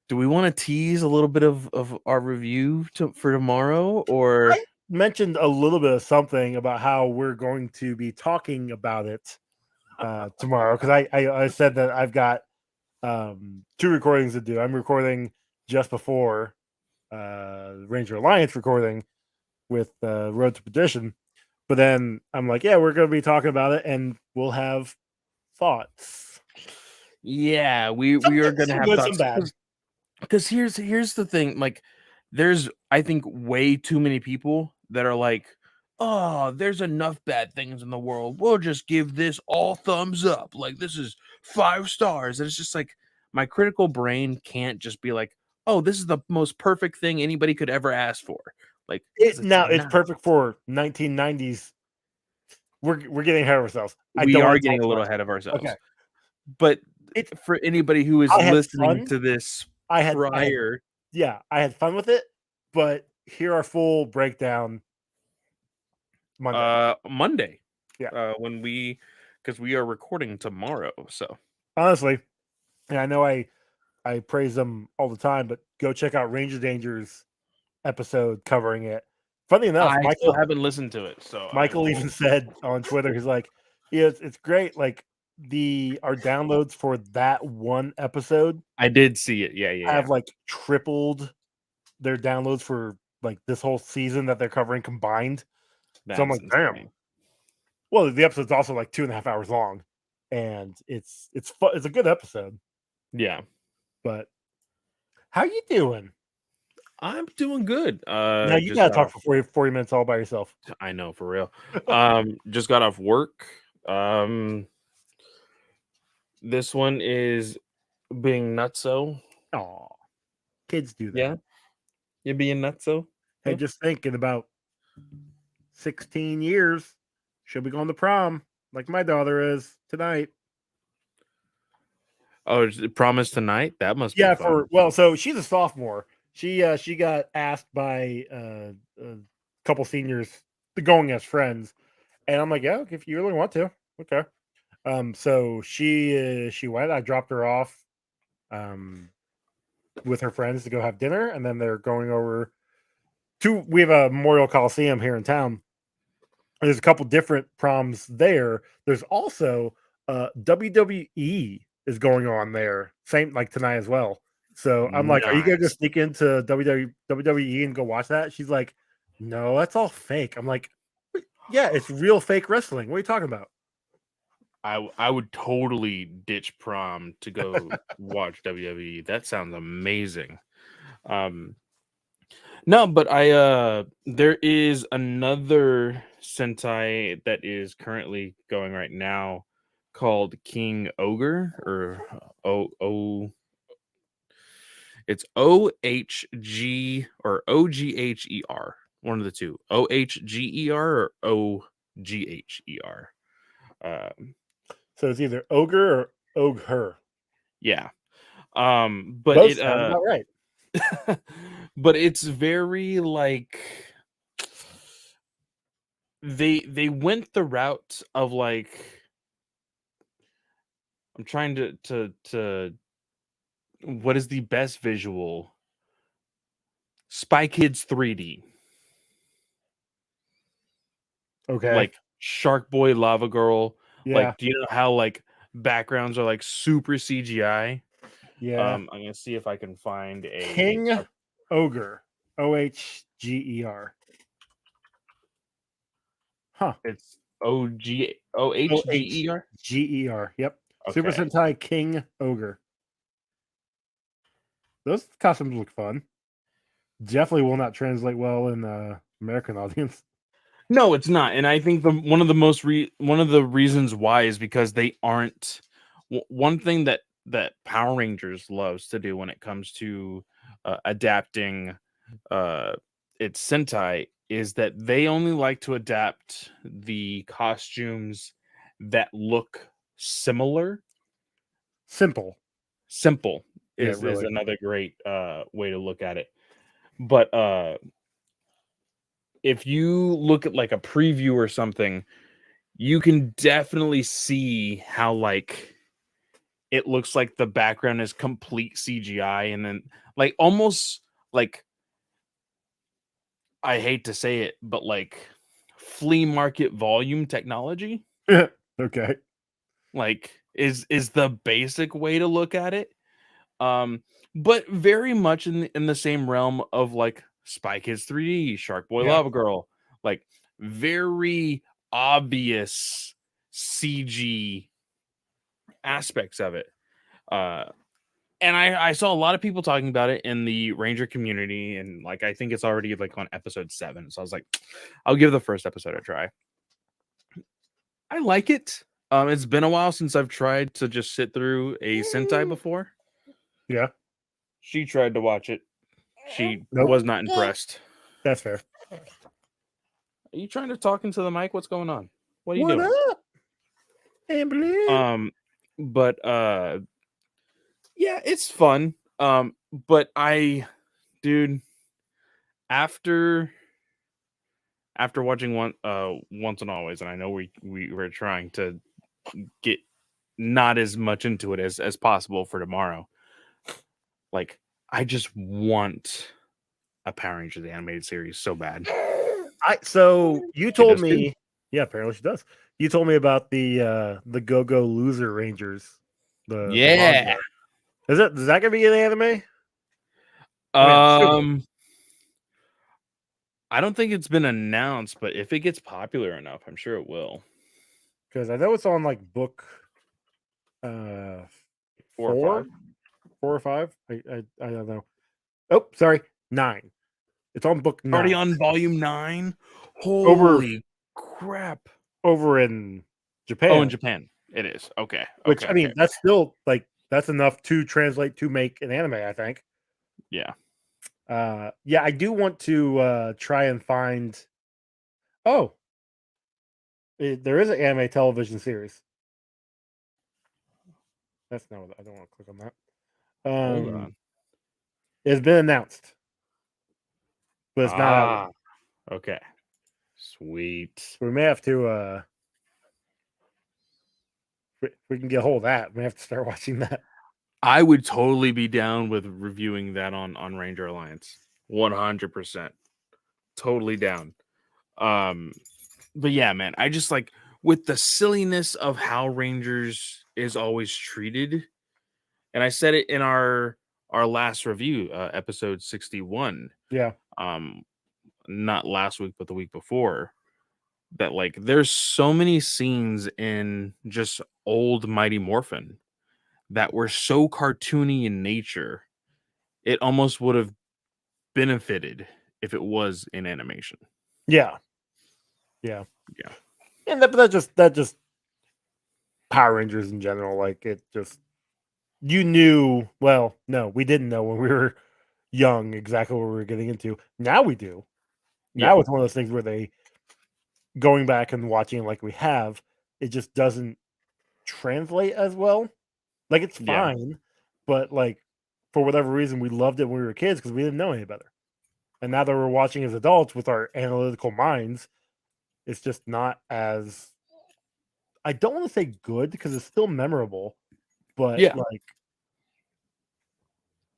do we want to tease a little bit of our review for tomorrow, or I mentioned a little bit of something about how we're going to be talking about it tomorrow because I said that I've got two recordings to do. I'm recording just before Ranger Alliance recording with Road to Perdition, but then I'm like, yeah, we're going to be talking about it and we'll have thoughts. yeah, we are gonna Some have good, some thoughts bad. because here's the thing, like there's I think way too many people that are like, oh, there's enough bad things in the world. We'll just give this all thumbs up. Like this is 5 stars. And it's just like my critical brain can't just be like, oh, this is the most perfect thing anybody could ever ask for. Like, because it's Now it's not. perfect for 1990s. We're getting ahead of ourselves. I We don't are want to getting talk a too little much. ahead of Okay, ourselves. But it's for anybody who is I had listening fun. to this I had prior, yeah, I had fun with it, but here our full breakdown Monday. Monday, Yeah, when because we are recording tomorrow. So honestly, and I know I praise them all the time, but go check out Ranger Danger's episode covering it. Funny enough, I still haven't listened to it. So I Michael will. even said on Twitter, he's like, yeah, it's great. Like our downloads for that one episode I did see it. Yeah, yeah, yeah. have like tripled their downloads for like this whole season that they're covering combined. So I'm That's like, damn. insane. Well, the episode's also like 2.5 hours long, and it's a good episode. Yeah. But How you doing? I'm doing good. Now you Just gotta got talk off. for 40 minutes all by yourself. I know for real. Just got off work. Um, this one is being nutso. Aw, kids do that. Yeah, you're being nutso. Hey, Huh? just think in about 16 years, she'll be going to prom like my daughter is tonight. Oh, promise tonight. That must be Yeah, fun. so she's a sophomore. She got asked by a couple seniors to going as friends, and I'm like, yeah, if you really want to, okay. So she went. I dropped her off um with her friends to go have dinner, and then they're going over to. We have a Memorial Coliseum here in town. There's a couple different proms there. There's also WWE is going on there, same like tonight as well. So I'm like, are you gonna go Nice. sneak into WWE and go watch that? She's like, no, that's all fake. I'm like, yeah, it's real fake wrestling. What are you talking about? I would totally ditch prom to go watch WWE. That sounds amazing. Um, No, but there is another Sentai that is currently going right now called King Ogre or O it's OHG or OGHER. One of the two. OHGER or OGHER. Um So it's either ogre or ogre. yeah. But Both it sound about right. but it's very like they went the route of like I'm trying to what is the best visual? Spy Kids 3D. Okay. Like Shark Boy, Lava Girl. Yeah. Like, do you know how like backgrounds are like super CGI? Yeah. I'm gonna see if I can find King Ogre. OHGER. Huh. it's OHGER. OHGER. Yep. Super Okay. Sentai King Ogre. Those costumes look fun. Definitely will not translate well in American audience. No, it's not, and I think one of the reasons why is because they aren't one thing that Power Rangers loves to do when it comes to adapting its Sentai is that they only like to adapt the costumes that look similar. Simple. Simple Yeah, is really. another great way to look at it. But if you look at like a preview or something, you can definitely see how like it looks like the background is complete CGI and then like almost like I hate to say it, but like flea market volume technology Okay. like is the basic way to look at it. Um but very much in the same realm of like Spy Kids 3D, Shark Boy Yeah. Lava Girl, like very obvious CG aspects of it. Uh, and I saw a lot of people talking about it in the Ranger community, and like I think it's already like on episode 7. So I was like, I'll give the first episode a try. I like it. It's been a while since I've tried to just sit through a Sentai before. Yeah. She tried to watch it. She Nope. was not impressed. That's fair. Are you trying to talk into the mic? What's going on? What are you What doing? up, Amberly? But yeah, it's fun. But dude, after watching once and always, and I know we were trying to get not as much into it as possible for tomorrow. Like, I just want a Power Rangers the animated series so bad. So you She told does too. me, yeah, apparently she does. You told me about the Go Go Loser Rangers, the Yeah. manga. Is that gonna be an anime? I mean, I'm assuming Um, I don't think it's been announced, but if it gets popular enough, I'm sure it will. because I know it's on like book uh 4 or 5. four, 4 or 5. I don't know. Oh, sorry, 9. It's on book 9. Already on volume 9. Over Holy crap! over in Japan. Oh, in Japan, it is. Okay. Which Okay. I mean, Okay. that's still like that's enough to translate to make an anime. I think. Yeah. Yeah, I do want to try and find. Oh, there is an anime television series. That's not. I don't want to click on that. Hold on. It's been announced, but it's not out yet. Ah. Okay. Sweet. We may have to. If we can get a hold of that, we may have to start watching that. I would totally be down with reviewing that on Ranger Alliance. 100%. Totally down. But yeah, man, I just like with the silliness of how Rangers is always treated. And I said it in our last review, episode 61. Yeah. Not last week, but the week before. That like there's so many scenes in just old Mighty Morphin that were so cartoony in nature, it almost would have benefited if it was in animation. Yeah. And that just Power Rangers in general, like it just you knew. Well, no, we didn't know when we were young exactly what we were getting into. Now we do. Yeah. Now it's one of those things where they going back and watching like we have, it just doesn't translate as well. Like it's Yeah. fine, but like for whatever reason we loved it when we were kids because we didn't know any better. And now that we're watching as adults with our analytical minds, it's just not as I don't want to say good because it's still memorable, but Yeah. like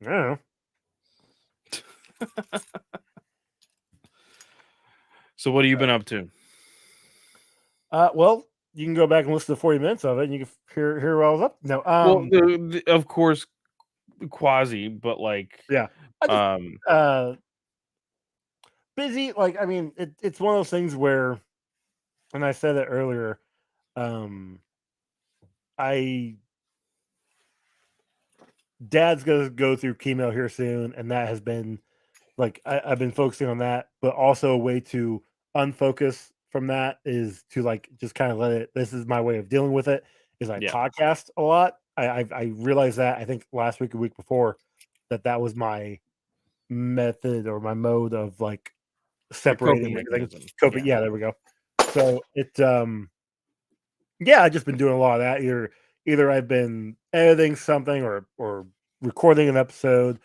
I don't know. So what have you been up to? Well, you can go back and listen to 40 minutes of it, and you can hear what I was up. No, Well, of course, quasi, but like, yeah, I just busy. Like, I mean, it's one of those things where, and I said it earlier. I Dad's gonna go through chemo here soon, and that has been like I've been focusing on that, but also a way to unfocus from that is to like just kind of let it. This is my way of dealing with it. Is I yeah, podcast a lot. I realized that I think last week or week before that was my method or my mode of like your coping separating mechanism. coping. Yeah, there we go. So yeah, I've just been doing a lot of that. Either I've been editing something or recording an episode,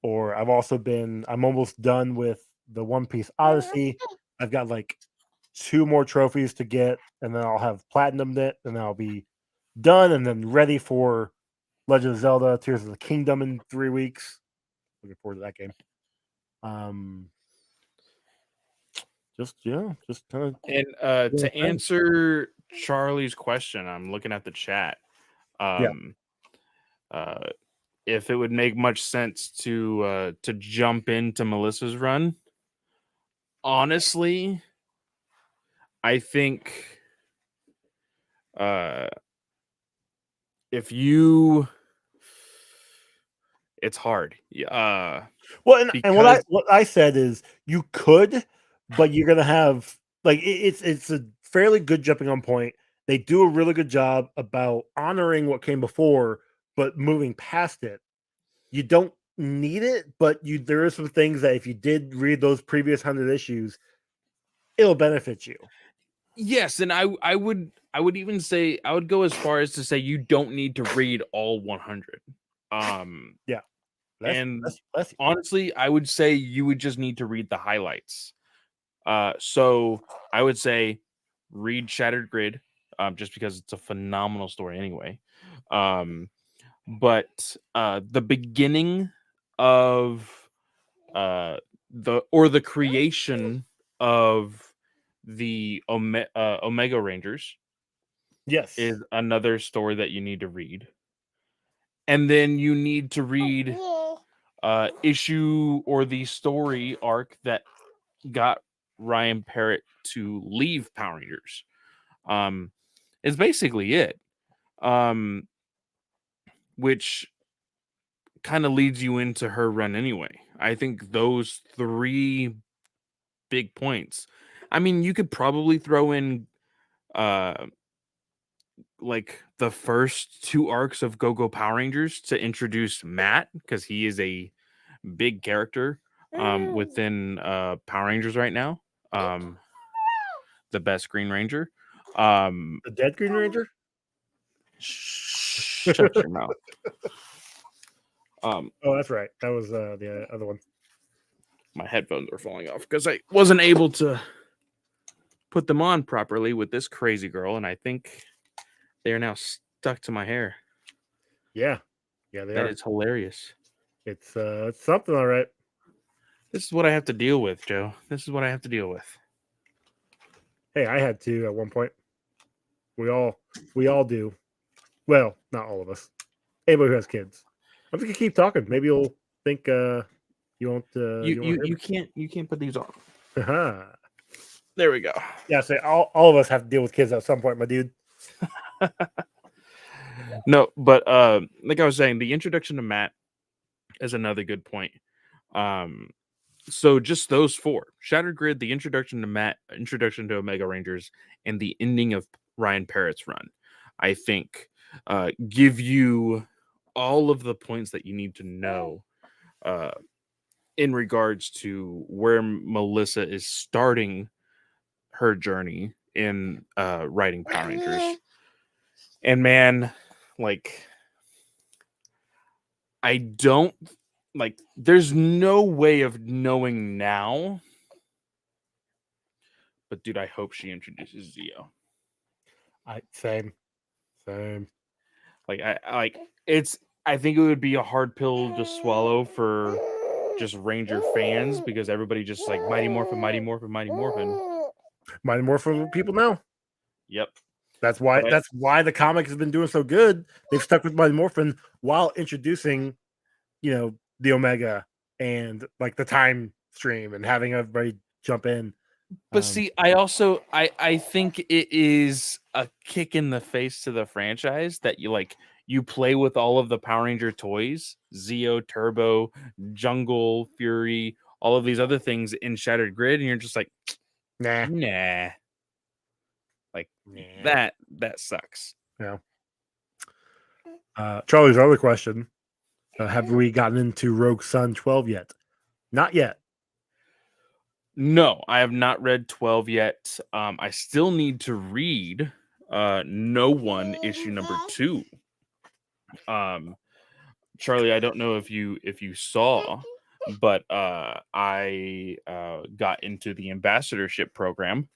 or I'm almost done with the One Piece Odyssey. I've got like 2 more trophies to get, and then I'll have platinumed it, and then I'll be done and then ready for Legend of Zelda Tears of the Kingdom in 3 weeks. Looking forward to that game. Just kind of. And to answer Charlie's question, I'm looking at the chat. If it would make much sense to jump into Melissa's run, honestly, I think if you, it's hard. Well, and Because what I said is you could, but you're gonna have like it's a fairly good jumping on point. They do a really good job about honoring what came before, but moving past it. You don't need it, but there are some things that if you did read those previous 100 issues, it'll benefit you. yes, and I would even say I would go as far as to say you don't need to read all 100. Yeah, And that's honestly, I would say you would just need to read the highlights. So I would say read Shattered Grid, just because it's a phenomenal story anyway. But the beginning of the creation of the Omega Rangers yes. is another story that you need to read. And then you need to read issue or the story arc that got Ryan Parrott to leave Power Rangers. Is basically it. Which kind of leads you into her run anyway. I think those three big points. I mean, you could probably throw in like the first two arcs of Go Go Power Rangers to introduce Matt, because he is a big character within Power Rangers right now. The best Green Ranger. The dead Green Ranger? Shut your mouth. Oh, that's right. That was the other one. My headphones are falling off because I wasn't able to put them on properly with this crazy girl, and I think they are now stuck to my hair. Yeah, they That are. is hilarious. It's something, all right. This is what I have to deal with, Joe. This is what I have to deal with. Hey, I had to at one point. We all do. Well, not all of us. Anybody who has kids. I'm just gonna keep talking. Maybe you'll think you won't. You can't put these on. Uh-huh. There we go. Yeah, so all of us have to deal with kids at some point, my dude. No, but like I was saying, the introduction to Matt is another good point. So just those four: Shattered Grid, the introduction to Matt, introduction to Omega Rangers, and the ending of Ryan Parrott's run, I think give you all of the points that you need to know in regards to where Melissa is starting her journey in writing Power Rangers. And man, like, I don't like, there's no way of knowing now, but dude, I hope she introduces Zeo. Same. Like, I think it would be a hard pill to swallow for just Ranger fans, because everybody just like Mighty Morphin. Mighty Morphin people now. Yep. That's why the comic has been doing so good. They've stuck with Mighty Morphin while introducing, the Omega and like the time stream and having everybody jump in. But see, I think it is a kick in the face to the franchise that you play with all of the Power Ranger toys, Zeo, Turbo, Jungle, Fury, all of these other things in Shattered Grid, and you're just like, nah. Like, that sucks. Yeah. Charlie's other question: have we gotten into Rogue Sun 12 yet? Not yet. No, I have not read 12 yet. I still need to read No One issue number 2. Charlie, I don't know if you saw, but I got into the ambassadorship program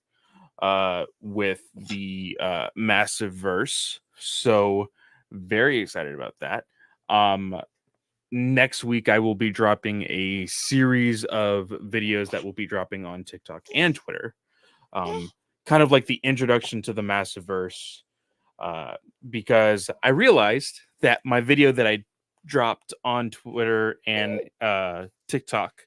with the Massive Verse. So very excited about that. Next week, I will be dropping a series of videos that will be dropping on TikTok and Twitter. Kind of like the introduction to the Massiverse, because I realized that my video that I dropped on Twitter and TikTok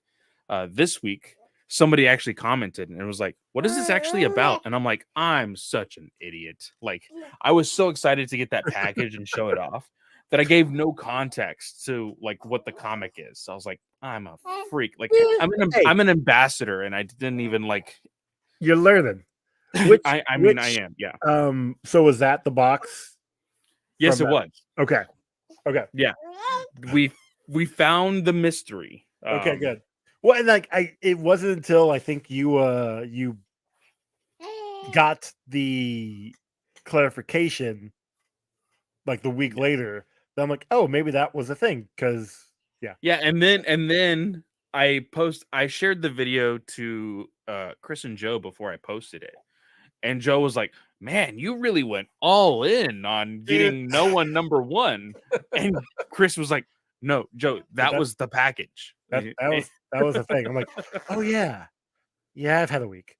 this week, somebody actually commented and it was like, what is this actually about? And I'm like, I'm such an idiot. Like, I was so excited to get that package and show it off that I gave no context to like what the comic is. So I was like, I'm a freak. Like, I'm an ambassador, and I didn't even like. You're learning. I am. Yeah. So was that the box? Yes, it was. Okay. Yeah. We found the mystery. Okay, good. Well, and like it wasn't until I think you got the clarification like the week later that I'm like, oh, maybe that was a thing, because yeah, and then I shared the video to Chris and Joe before I posted it, and Joe was like, man, you really went all in on getting No One number 1, and Chris was like, no, Joe, that was the package. That was the thing. I'm like, oh yeah, I've had a week.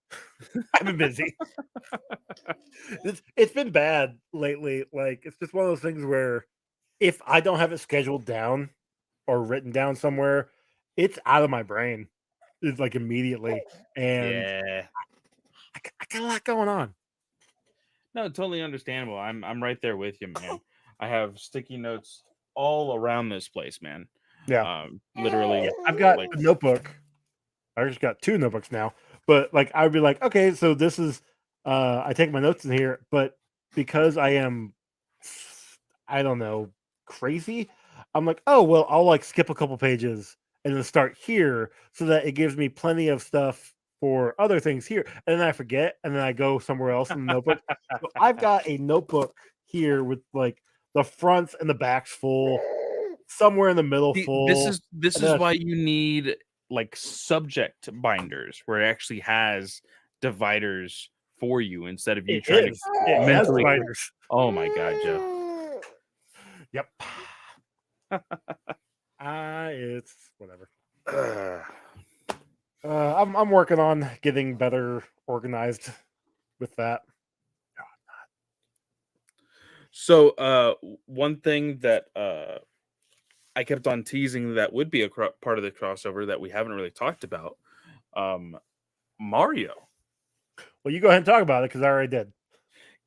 I've been busy. It's been bad lately. Like, it's just one of those things where if I don't have it scheduled down or written down somewhere, it's out of my brain. It's like immediately, and I got a lot going on. No, totally understandable. I'm right there with you, man. I have sticky notes all around this place, man. Yeah. Literally, Yeah, I've got like a notebook. I just got 2 notebooks now, but like I'd be like, okay, so this is I take my notes in here, but because I am I don't know, crazy, I'm like, oh well, I'll like skip a couple pages and then start here so that it gives me plenty of stuff for other things here. And then I forget and then I go somewhere else in the notebook. So I've got a notebook here with like the fronts and the backs full, somewhere in the middle See, this full. is this And is then why you need like subject binders where it actually has dividers for you instead of you it trying to is. It has mentally. dividers. Oh my god, Joe. Yep. It's whatever. I'm working on getting better organized with that. So, one thing that I kept on teasing that would be a part of the crossover that we haven't really talked about, um, Mario. Well, you go ahead and talk about it because I already did.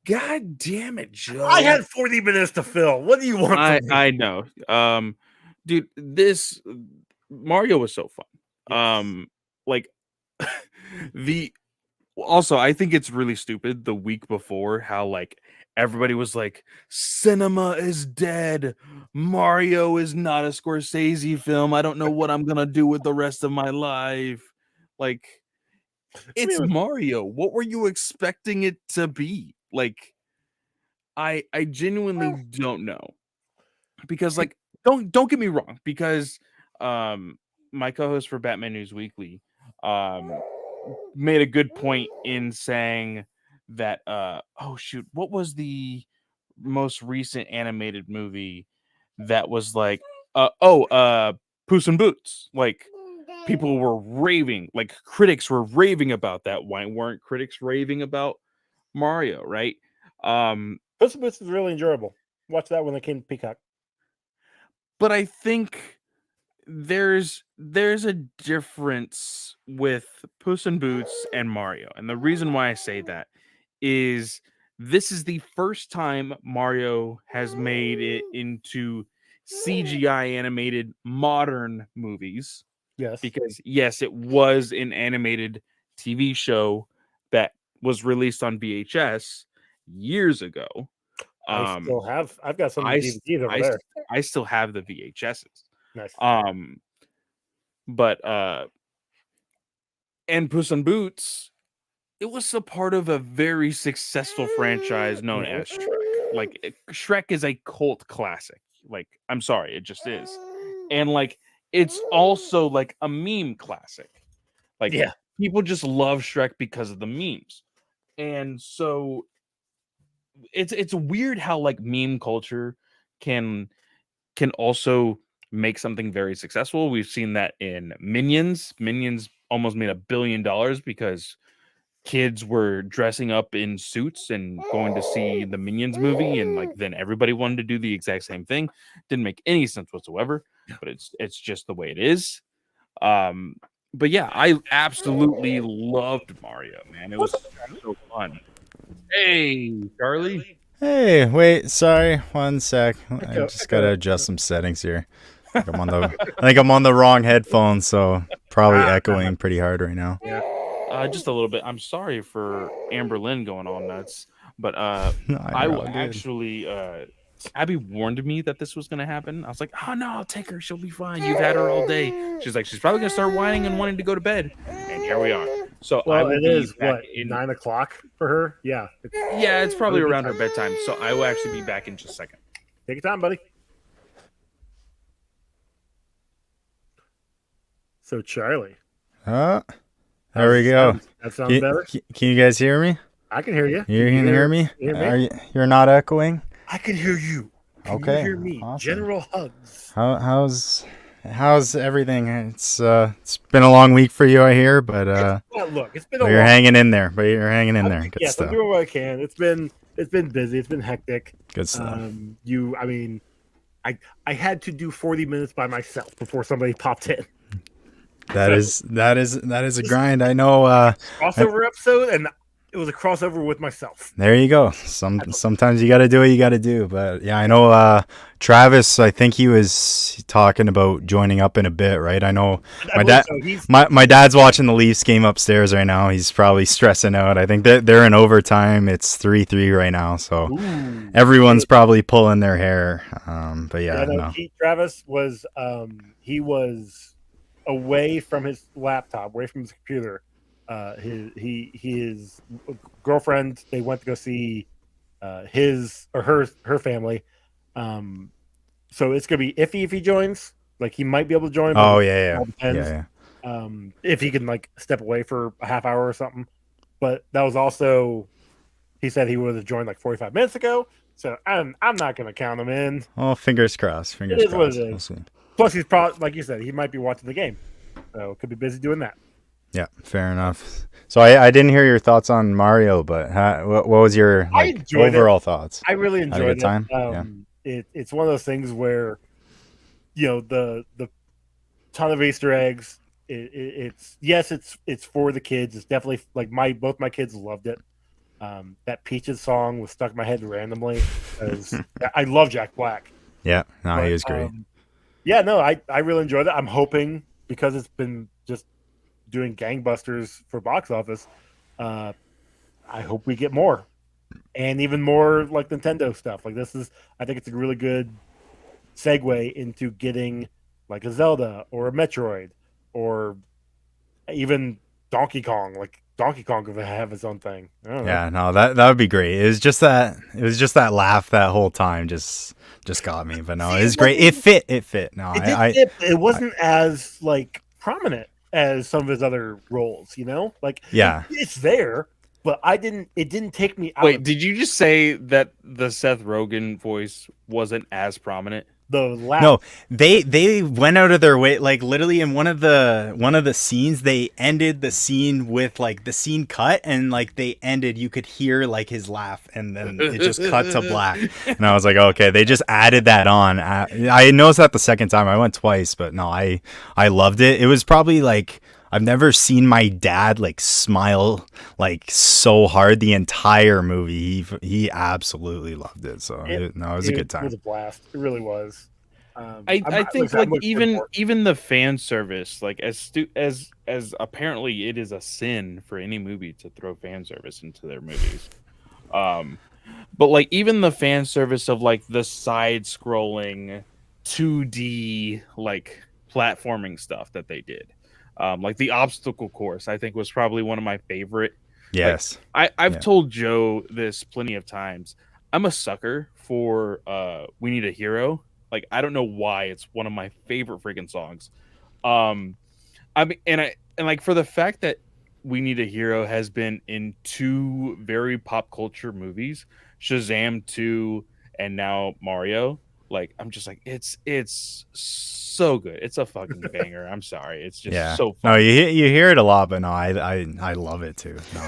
God damn it, Joe! I had 40 minutes to fill. What do you want from me? I know, dude. This Mario was so fun. Yes. Like the also, I think it's really stupid the week before how like everybody was like, cinema is dead. Mario is not a Scorsese film. I don't know what I'm gonna do with the rest of my life. Like, I mean, it's Mario. What were you expecting it to be? Like, I genuinely don't know. Because like don't get me wrong, because my co-host for Batman News Weekly um made a good point in saying that oh shoot, what was the most recent animated movie that was like Puss in Boots, like people were raving, like critics were raving about that. Why weren't critics raving about Mario, right? Puss in Boots is really enjoyable. Watch that when it came to Peacock. But I think there's a difference with Puss in Boots and Mario. And the reason why I say that is this is the first time Mario has made it into CGI animated modern movies, Yes. because yes, it was an animated TV show that was released on VHS years ago. Um I've got some I s- DVDs over I s- there. I still have the VHSs. Nice. Um but and Puss in Boots, it was a part of a very successful franchise known Mhm. as Shrek. Like Shrek is a cult classic. Like, I'm sorry, it just is. And like it's also like a meme classic. Like Yeah. people just love Shrek because of the memes. And so it's weird how like meme culture can also make something very successful. We've seen that in Minions. Minions almost made $1 billion because kids were dressing up in suits and going to see the Minions movie, and like then everybody wanted to do the exact same thing. Didn't make any sense whatsoever, but it's just the way it is. Um, but yeah, I absolutely loved Mario, man. It was so fun. Hey, Charlie. Hey, wait, sorry, one sec. I Echo, just gotta echo. adjust some settings here. I think I'm on the wrong headphones, so probably echoing pretty hard right now. Yeah. Just a little bit. I'm sorry for Amber Lynn going all nuts, but No, I you're will all good. actually. Abby warned me that this was gonna happen. I was like, "Oh no, I'll take her. She'll be fine. You've had her all day." She's like, "She's probably gonna start whining and wanting to go to bed," and here we are. So I Well, will it be is back what, in. 9 o'clock for her? Yeah. Yeah, it's probably Really around her bedtime. bedtime. So I will actually be back in just a second. Take your time, buddy. So Charlie. There how's we it go. sound? That sounds better? Can you guys hear me? I can hear you. You can hear me? Hear me? You're not echoing? I can hear you. Can you Okay, hear me? awesome. General hugs. How's everything? It's been a long week for you, I hear, but Well, look, it's been a you're long. hanging in there. But you're hanging in there. Good Yes, I'm stuff. doing what I can. It's been busy. It's been hectic. Good stuff. I mean, I had to do 40 minutes by myself before somebody popped in. That is a grind. I know. Crossover episode, and It was a crossover with myself. There you go. Sometimes you got to do what you got to do. But yeah, I know Travis. I think he was talking about joining up in a bit, right? I know my dad. So he's My dad's watching the Leafs game upstairs right now. He's probably stressing out. I think they're in overtime. It's 3-3 right now, so everyone's probably pulling their hair. But yeah, no. Travis was he was away from his laptop, away from his computer. His girlfriend, they went to go see his or her family. So it's gonna be iffy if he joins. Like he might be able to join. Oh but yeah, it all depends. yeah. If he can like step away for a half hour or something. But that was also, he said he would have joined like 45 minutes ago. So I'm not gonna count him in. Oh, fingers crossed. Fingers It is crossed. what it is. We'll see. Plus, he's probably, like you said, he might be watching the game, so could be busy doing that. Yeah, fair enough. So I didn't hear your thoughts on Mario, but what was your overall thoughts? I really Had a enjoyed good time? It's one of those things where, the ton of Easter eggs. It's for the kids. It's definitely like both my kids loved it. That Peaches song was stuck in my head randomly because I love Jack Black. Yeah, no, he was great. I really enjoyed it. I'm hoping, because it's been just doing gangbusters for box office, I hope we get more, and even more like Nintendo stuff. Like I think it's a really good segue into getting like a Zelda or a Metroid or even Donkey Kong. Like Donkey Kong could have its own thing. I don't know. Yeah, no, that would be great. It was just that laugh that whole time just got me. But no, it was great. It fit. No, it wasn't as like prominent as some of his other roles, Like it's there, but it didn't take me out. Wait, did you just say that the Seth Rogen voice wasn't as prominent? The laugh. No, they went out of their way, like literally in one of the scenes, they ended the scene with like the scene cut, and like they ended, you could hear like his laugh, and then it just cut to black, and I was like, okay, they just added that on. I noticed that the second time. I went twice, but no, I loved it. It was probably like, I've never seen my dad like smile like so hard the entire movie. He absolutely loved it. So it was a good time. It was a blast. It really was. I think like even the fan service, like as apparently it is a sin for any movie to throw fan service into their movies. But like even the fan service of like the side scrolling 2D like platforming stuff that they did. Like the obstacle course, I think was probably one of my favorite. Yes. Like, I've told Joe this plenty of times. I'm a sucker for We Need a Hero. Like, I don't know why, it's one of my favorite freaking songs. I mean, and like for the fact that We Need a Hero has been in two very pop culture movies, Shazam 2 and now Mario. Like, I'm just like, it's so good. It's a fucking banger. I'm sorry. It's just so fun. No, you hear it a lot, but no, I love it too. No,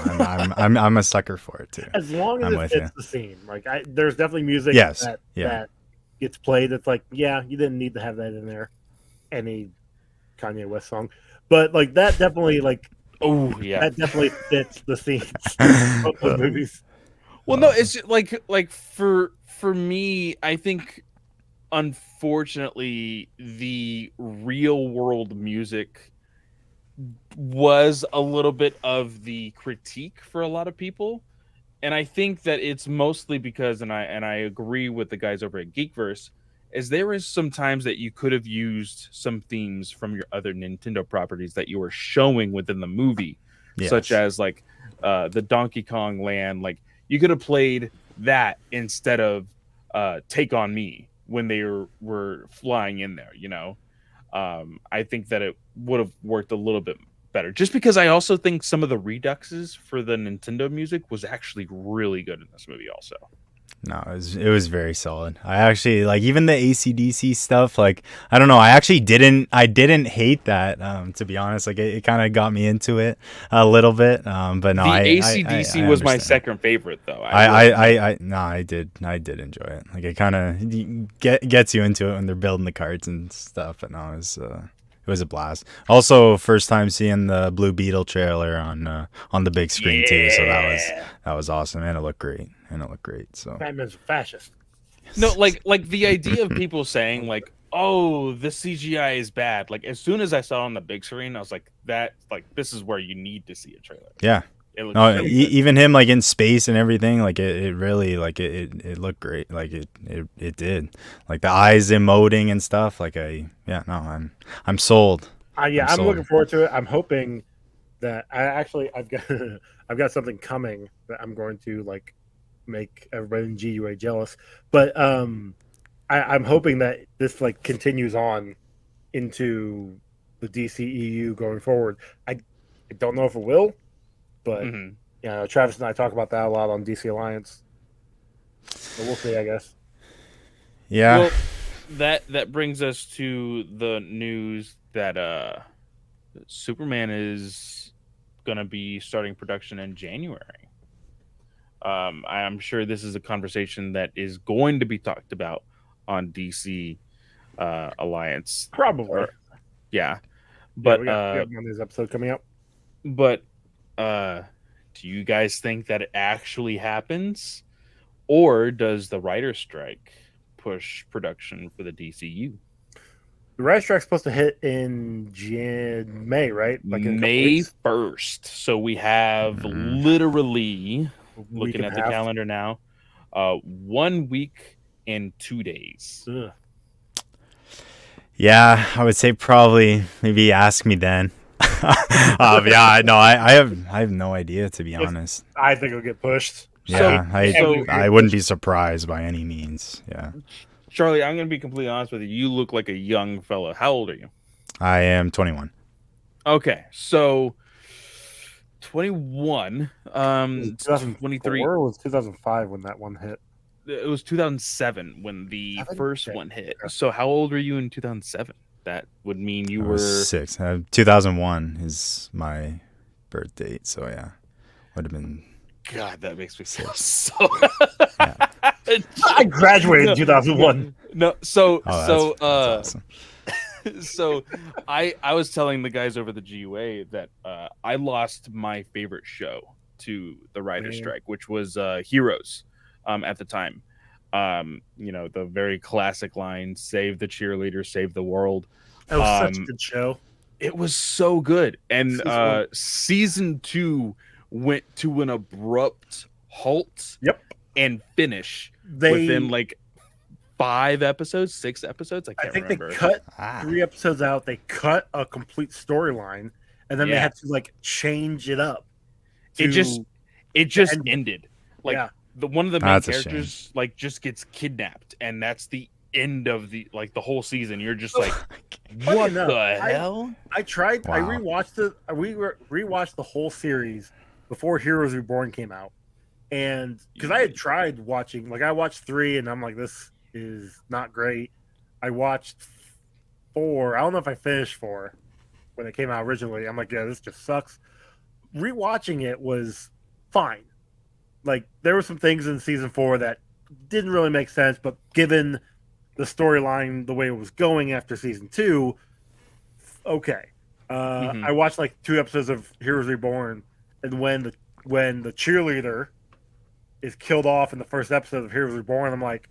I'm a sucker for it too. As long as it fits the scene. Like there's definitely music that gets played. It's like, you didn't need to have that in there. Any Kanye West song. But like that definitely that definitely fits the scenes of the movies. Well, no, it's just like for me, I think unfortunately the real world music was a little bit of the critique for a lot of people, and I think that it's mostly because, and I agree with the guys over at Geekverse, is there is some times that you could have used some themes from your other Nintendo properties that you were showing within the movie, such as like the Donkey Kong Land. Like you could have played that instead of Take on Me when they were flying in there, I think that it would have worked a little bit better, just because I also think some of the redux for the Nintendo music was actually really good in this movie also. No, it was very solid. I actually like even the AC/DC stuff. Like, I don't know. I actually didn't hate that. To be honest, like it kind of got me into it a little bit. But no, the AC/DC was my second favorite though. I did enjoy it. Like it kind of gets you into it when they're building the carts and stuff. But no, it It was a blast. Also, first time seeing the Blue Beetle trailer on the big screen too. So that was awesome, and it looked great. So Batman's a fascist. No, like the idea of people saying like, "Oh, the CGI is bad." Like as soon as I saw it on the big screen, I was like, this is where you need to see a trailer." yeah. It looked No, so good. even him like in space and everything, like it really like it looked great. Like it did. Like the eyes emoting and stuff. Like I'm sold. I'm sold. looking forward to it. I'm hoping that I've got I've got something coming that I'm going to like make everybody in GUA jealous. But I'm hoping that this like continues on into the DCEU going forward. I don't know if it will, but Mhm. you know, Travis and I talk about that a lot on DC Alliance. So we'll see, I guess. Yeah. Well, that brings us to the news that Superman is going to be starting production in January. I'm sure this is a conversation that is going to be talked about on DC Alliance. Probably. Yeah. Yeah, But we got one of these episodes coming up. But do you guys think that it actually happens, or does the writer's strike push production for the DCU? The Red Strike's supposed to hit in May, right? Like in a couple May weeks? 1st. So we have Mhm. literally, Week looking and at a the half. calendar now, 1 week and 2 days. Ugh. Yeah, I would say probably maybe ask me then. Yeah, no, I have no idea, to be honest. I think it'll get pushed. Yeah, so- I wouldn't be surprised by any means. Yeah, Charlie, I'm going to be completely honest with you. You look like a young fella. How old are you? I am 21. Okay, so 21, Was it 23. 2004 or was it 2005 when that one hit? It was 2007 when the Seven? first Okay. one hit. Okay. So how old were you in 2007? That would mean you I were was 6. 2001 is my birth date, so yeah, would have been. God, that makes me feel 6. so. Yeah. I graduated in 2001. No, so Oh, that's awesome. so I was telling the guys over the GUA that I lost my favorite show to the writer's Man. strike, which was Heroes at the time. You know, the very classic line, "Save the cheerleader, save the world." That was such a good show. It was so good. And Season one. season 2 went to an abrupt halt. Yep. And finish They within like 5 episodes, 6 episodes. I I can't think remember. they cut Ah. 3 episodes out. They cut a complete storyline, and then they Yeah. had to like change it up. It just end. ended. Like Yeah. one of the main That's a shame. characters like just gets kidnapped, and that's the end of the whole season. You're just like, Funny what enough, the hell? I tried. I Wow. rewatched it. Rewatched the whole series before Heroes Reborn came out, and because I had tried watching, like I watched 3, and I'm like, this is not great. I watched 4. I don't know if I finished 4 when it came out originally. I'm like, yeah, this just sucks. Rewatching it was fine. Like there were some things in season 4 that didn't really make sense, but given the storyline the way it was going after season 2, okay. I watched like 2 episodes of Heroes Reborn, and when the cheerleader is killed off in the first episode of Heroes Reborn, I'm like,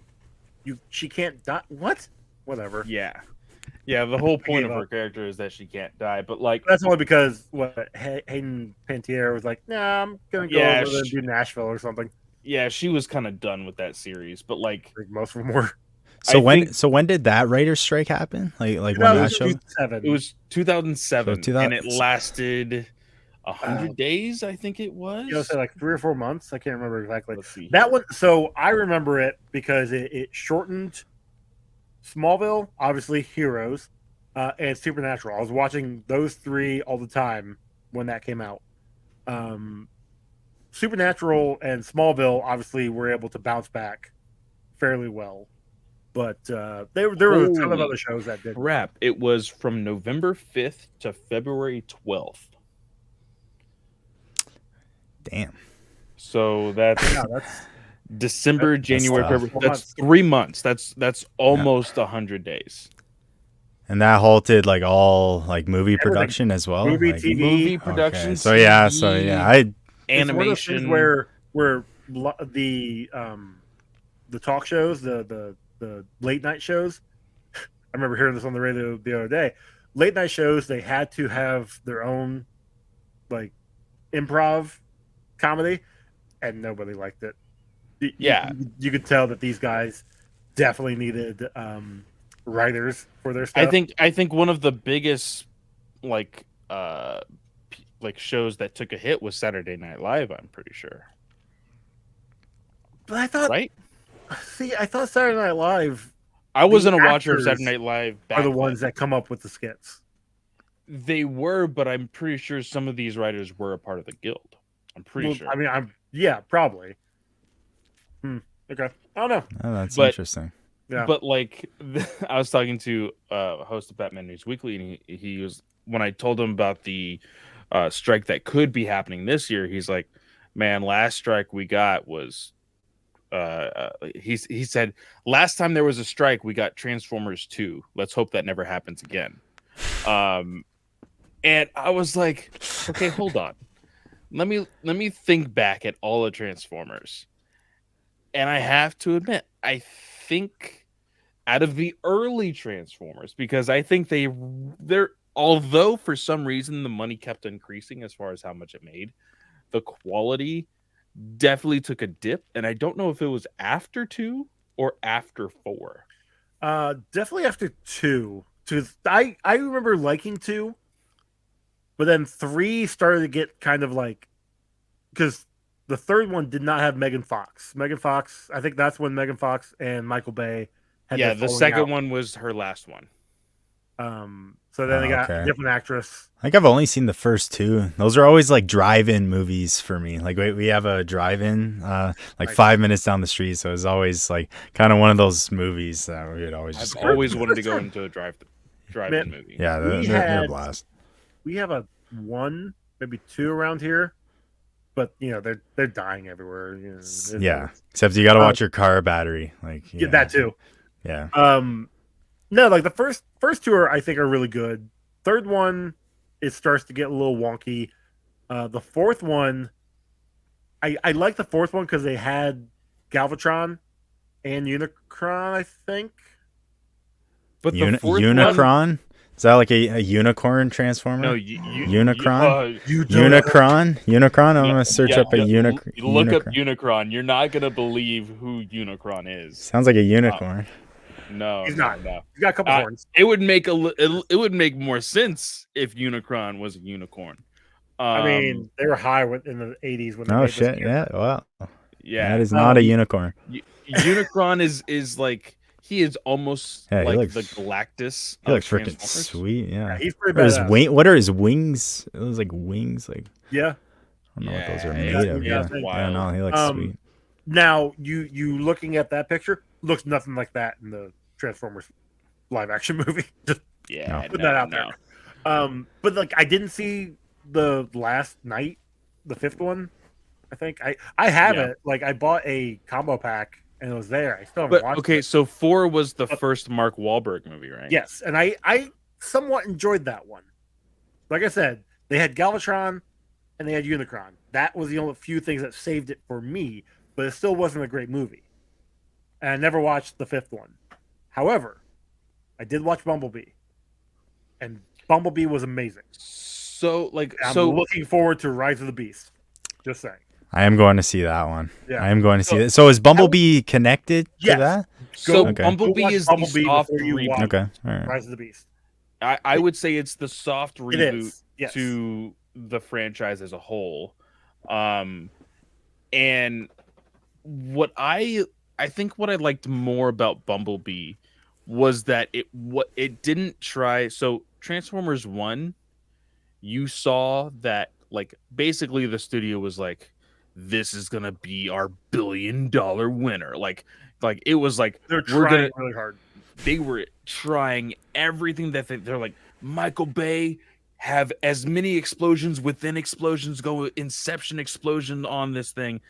she can't die. What? Whatever. Yeah. The whole point gave of her up. character is that she can't die, but like, That's only because Hayden Panettiere was like, nah, I'm gonna go Yeah, over there and do Nashville or something. yeah, she was kind of done with that series. But like, I think most of them were. So I when did that writer's strike happen? Like when that show? 2007. it was 2007, So and it lasted 100 days. I think it was. You know, say like 3 or 4 months. I can't remember exactly. Let's see. That one. So I remember it because it shortened Smallville, obviously Heroes, and Supernatural. I was watching those 3 all the time when that came out. Supernatural and Smallville obviously were able to bounce back fairly well, but there were a ton of Holy other shows that did. Crap! It was from November 5th to February 12th. Damn. So that's Yeah, that's December, January, tough. February. That's 3 months. That's almost 100 days. And that halted like all like movie Everything. production as well. Movie, Like, TV. Movie okay. production. So yeah, I It's one of those things animation. where the talk shows, the late night shows. I remember hearing this on the radio the other day. Late night shows, they had to have their own like improv comedy, and nobody liked it. Yeah. You could tell that these guys definitely needed writers for their stuff. I think one of the biggest like shows that took a hit was Saturday Night Live, I'm pretty sure. But I thought, Right? see, I thought Saturday Night Live I wasn't a the watcher of actors Saturday Night Live back are the then. ones that come up with the skits. They were, but I'm pretty sure some of these writers were a part of the guild. I'm pretty Well, sure. I mean, yeah, probably. Okay, I don't know. oh, that's But- interesting. Yeah. But like, I was talking to a host of Batman News Weekly, and he was, when I told him about the strike that could be happening this year, he's like, "Man, last strike we got was." He said, "Last time there was a strike, we got Transformers 2. Let's hope that never happens again." And I was like, "Okay, hold on. Let me think back at all the Transformers." And I have to admit, I think out of the early Transformers, because I think they're although for some reason the money kept increasing as far as how much it made, the quality definitely took a dip, and I don't know if it was after 2 or after 4. Definitely after 2. I remember liking 2, but then 3 started to get kind of like, because the third one did not have Megan Fox. Megan Fox, I think that's when Megan Fox and Michael Bay had Yeah, their the falling second out. one was her last one. So then they got a Okay. different actress. I think I've only seen the first 2. Those are always like drive-in movies for me. Like we have a drive-in like Right. 5 minutes down the street, so it's always like kind of one of those movies that we would always just I've always wanted to go into a drive-in Man, movie. yeah, We they're a had- blast. We have a 1, maybe 2 around here, but they're dying everywhere. Yeah, except you got to watch your car battery. Like Get that too. Yeah. No, like the first 2 I think are really good. Third one, it starts to get a little wonky. The fourth one, I like the fourth one because they had Galvatron and Unicron, I think. But the fourth one, Unicron? Is that like a unicorn transformer? no, Unicron? You don't- Unicron? Unicron? I'm gonna search yeah, up a Unicron. Look up Unicron. You're not gonna believe who Unicron is. Sounds like a unicorn. No, He's no, not. no. He's got a couple Uh, horns. It would make it would make more sense if Unicron was a unicorn. I mean, they were high in the 80s when they Oh made shit! this. Yeah. Well, yeah, that is not a unicorn. Unicron is like he is almost Yeah, he like looks- the Galactus. He of looks freaking Transformers. sweet. Yeah, Yeah. he's pretty What are his badass. What are his wings? It was like wings. Like Yeah. I don't know what those are Yeah, made yeah, of. yeah, Yeah. it's Yeah. No, he looks Um, sweet. Now you looking at that picture looks nothing like that in the Transformers live action movie. Just Yeah, Put that out there. but like I didn't see the last night, the 5th one. I think I have Yeah. it. Like I bought a combo pack and it was there. I still haven't But watched okay, it. so 4 was the first Mark Wahlberg movie, right? Yes, and I somewhat enjoyed that one. Like I said, they had Galvatron and they had Unicron. That was the only few things that saved it for me, but it still wasn't a great movie. And I never watched the 5th one. However, I did watch Bumblebee, and Bumblebee was amazing. So like I'm so looking forward to Rise of the Beast. Just saying. I am going to see that one. Yeah. I am going to see So- it. So is Bumblebee connected to Yes. that? so Okay. Bumblebee Go watch is Bumblebee the soft before you reboot. watch Okay. All right. Rise of the Beast. I would say it's the soft It reboot is. Yes. to the franchise as a whole. And what I think what I liked more about Bumblebee was that it didn't try. So Transformers 1, you saw that like basically the studio was like, this is gonna be our $1 billion winner. Like it was like They're we're trying gonna really hard. they were trying everything that they're like, Michael Bay have as many explosions within explosions, go Inception explosion on this thing,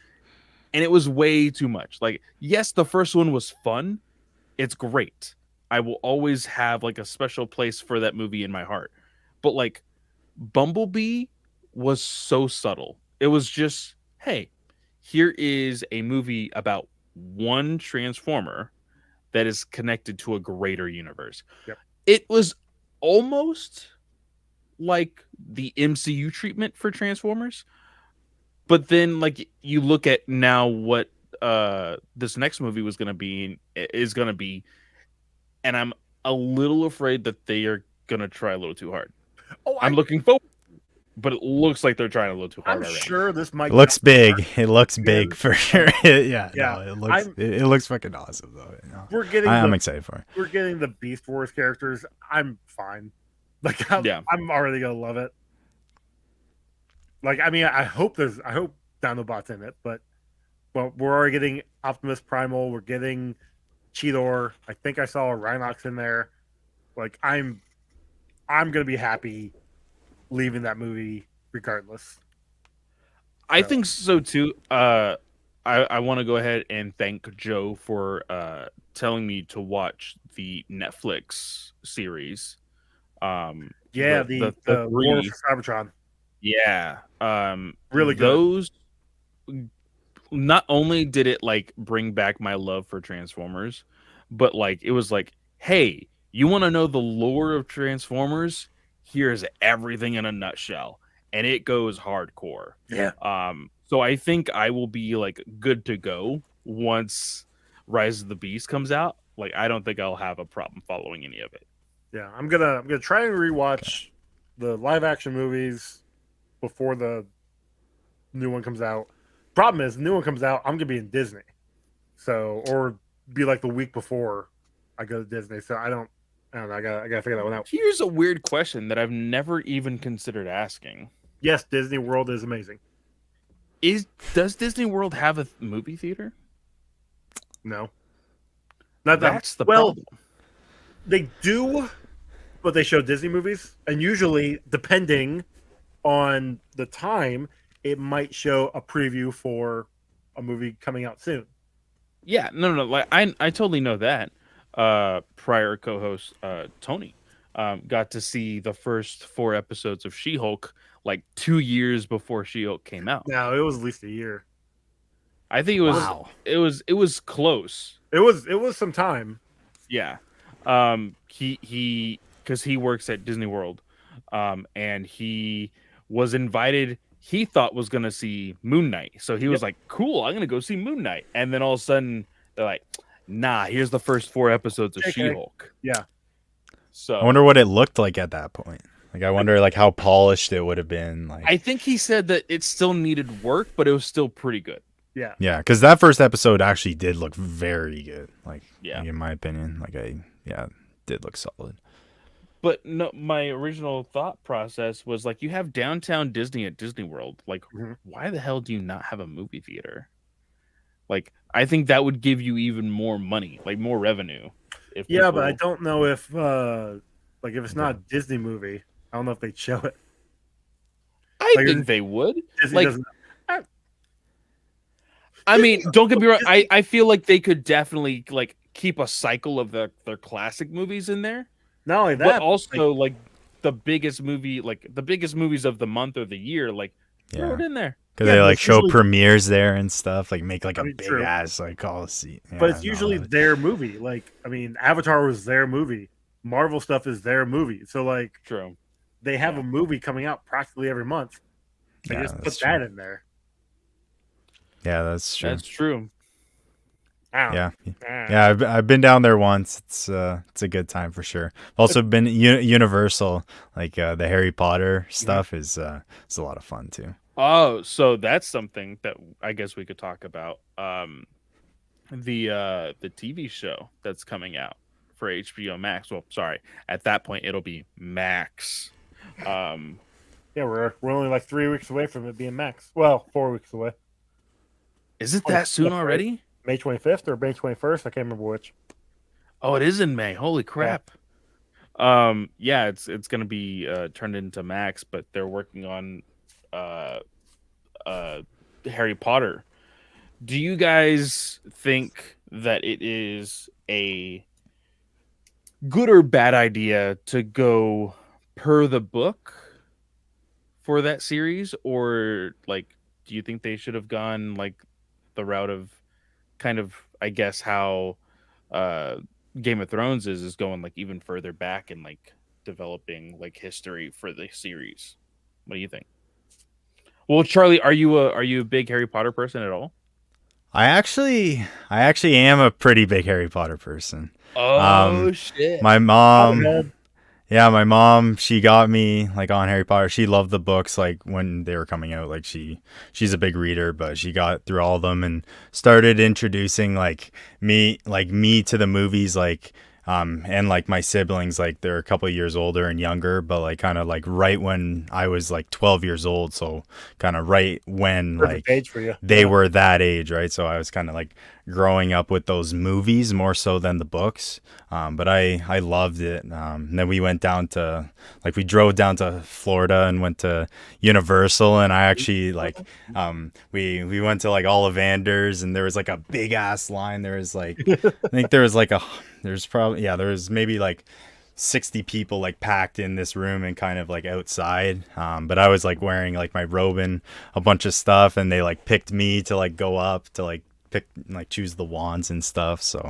and it was way too much. Like, yes, the first one was fun, it's great. I will always have like a special place for that movie in my heart. But like Bumblebee was so subtle. It was just, hey, here is a movie about one Transformer that is connected to a greater universe. Yep. It was almost like the MCU treatment for Transformers, but then like you look at now what this next movie was going to be is going to be, and I'm a little afraid that they are going to try a little too hard. Oh, I'm looking forward, but it looks like they're trying a little too hard I'm already. sure this might. It looks big. It looks big Yeah. for sure. yeah, Yeah, no, it looks fucking awesome though. You know? We're getting. I'm excited for it. We're getting the Beast Wars characters. I'm fine. Like, I'm already gonna love it. Like, I mean, I hope Dinobot's in it, but well, we're already getting Optimus Primal. We're getting Cheetor. I think I saw a Rhinox in there. Like, I'm gonna be happy leaving that movie regardless. I think so too. I want to go ahead and thank Joe for telling me to watch the Netflix series. The War for Cybertron. Yeah. Really good. Those, not only did it like bring back my love for Transformers, but like it was like, hey, you want to know the lore of Transformers? Here's everything in a nutshell, and it goes hardcore. Yeah. So I think I will be like good to go once Rise of the Beast comes out. Like I don't think I'll have a problem following any of it. Yeah, I'm gonna try and rewatch the live action movies before the new one comes out. Problem is, the new one comes out, I'm gonna be in Disney, so or be like the week before I go to Disney. So I don't know. I gotta figure that one out. Here's a weird question that I've never even considered asking. Yes, Disney World is amazing. Does Disney World have a movie theater? No, not that. That's the well, problem. They do, but they show Disney movies, and usually, depending on the time, it might show a preview for a movie coming out soon. Yeah, no. Like I totally know that. Prior co-host Tony got to see the first 4 episodes of She-Hulk like 2 years before She-Hulk came out. No, it was at least a year. I think it was. Wow. It was close. It was some time. Yeah. He because he works at Disney World, and he was invited. He thought was gonna see Moon Knight, so he was like, "Cool, I'm gonna go see Moon Knight." And then all of a sudden, they're like, "Nah, here's the first 4 episodes of She-Hulk." Yeah. So I wonder what it looked like at that point. Like I wonder like how polished it would have been. Like I think he said that it still needed work, but it was still pretty good. Yeah. yeah, because that first episode actually did look very good. Like Yeah. in my opinion, did look solid. But no, my original thought process was like, you have downtown Disney at Disney World. Like, why the hell do you not have a movie theater? Like, I think that would give you even more money, like more revenue. If Yeah, but I don't know if if it's not a Disney movie, I don't know if they'd show it. I like, think they would. Disney Like, doesn't. I mean, don't get me wrong. I feel like they could definitely like keep a cycle of their classic movies in there. Not only that, But also like the biggest movie, like the biggest movies of the month or the year, like throw it in there. Because Yeah, they but like it's show usually- premieres there and stuff, like make like I a mean, big true. ass like Coliseum. but it's usually their movie. Like, I mean, Avatar was their movie. Marvel stuff is their movie. So like, True. they have a movie coming out practically every month. They just put that in there. Yeah, that's true. That's true. Yeah, I've been down there once. It's a good time for sure. Also been Universal, like the Harry Potter stuff is a lot of fun too. Oh, so that's something that I guess we could talk about. The TV show that's coming out for HBO Max. Well, sorry, at that point it'll be Max. Yeah, we're only like 3 weeks away from it being Max. Well, 4 weeks away. Is it that soon already? May 25th or May 21st? I can't remember which. Oh, it is in May. Holy crap. Yeah, it's gonna be turned into Max, but they're working on Harry Potter. Do you guys think that it is a good or bad idea to go per the book for that series, or like, do you think they should have gone like the route of kind of, I guess, how uh Game of Thrones is going like even further back and like developing like history for the series? What do you think? Well, Charlie, are you a big Harry Potter person at all? I actually am a pretty big Harry Potter person. Oh Um, shit. my mom, Potterhead. yeah, my mom, she got me like on Harry Potter. She loved the books like when they were coming out. Like she's a big reader, but she got through all of them and started introducing like me to the movies and like my siblings, like they're a couple of years older and younger, but like kind of like right when I was like 12 years old, so kind of right when Perfect like age for you. they Yeah. were that age, right? So I was kind of like growing up with those movies more so than the books. But I loved it. And then we went down to like we drove down to Florida and went to Universal, and I actually like we went to like Ollivanders, and there was like a big ass line. There was like I think there was like there's probably there was maybe like 60 people like packed in this room and kind of like outside, but I was like wearing like my robe and a bunch of stuff, and they like picked me to like go up to like pick like choose the wands and stuff. So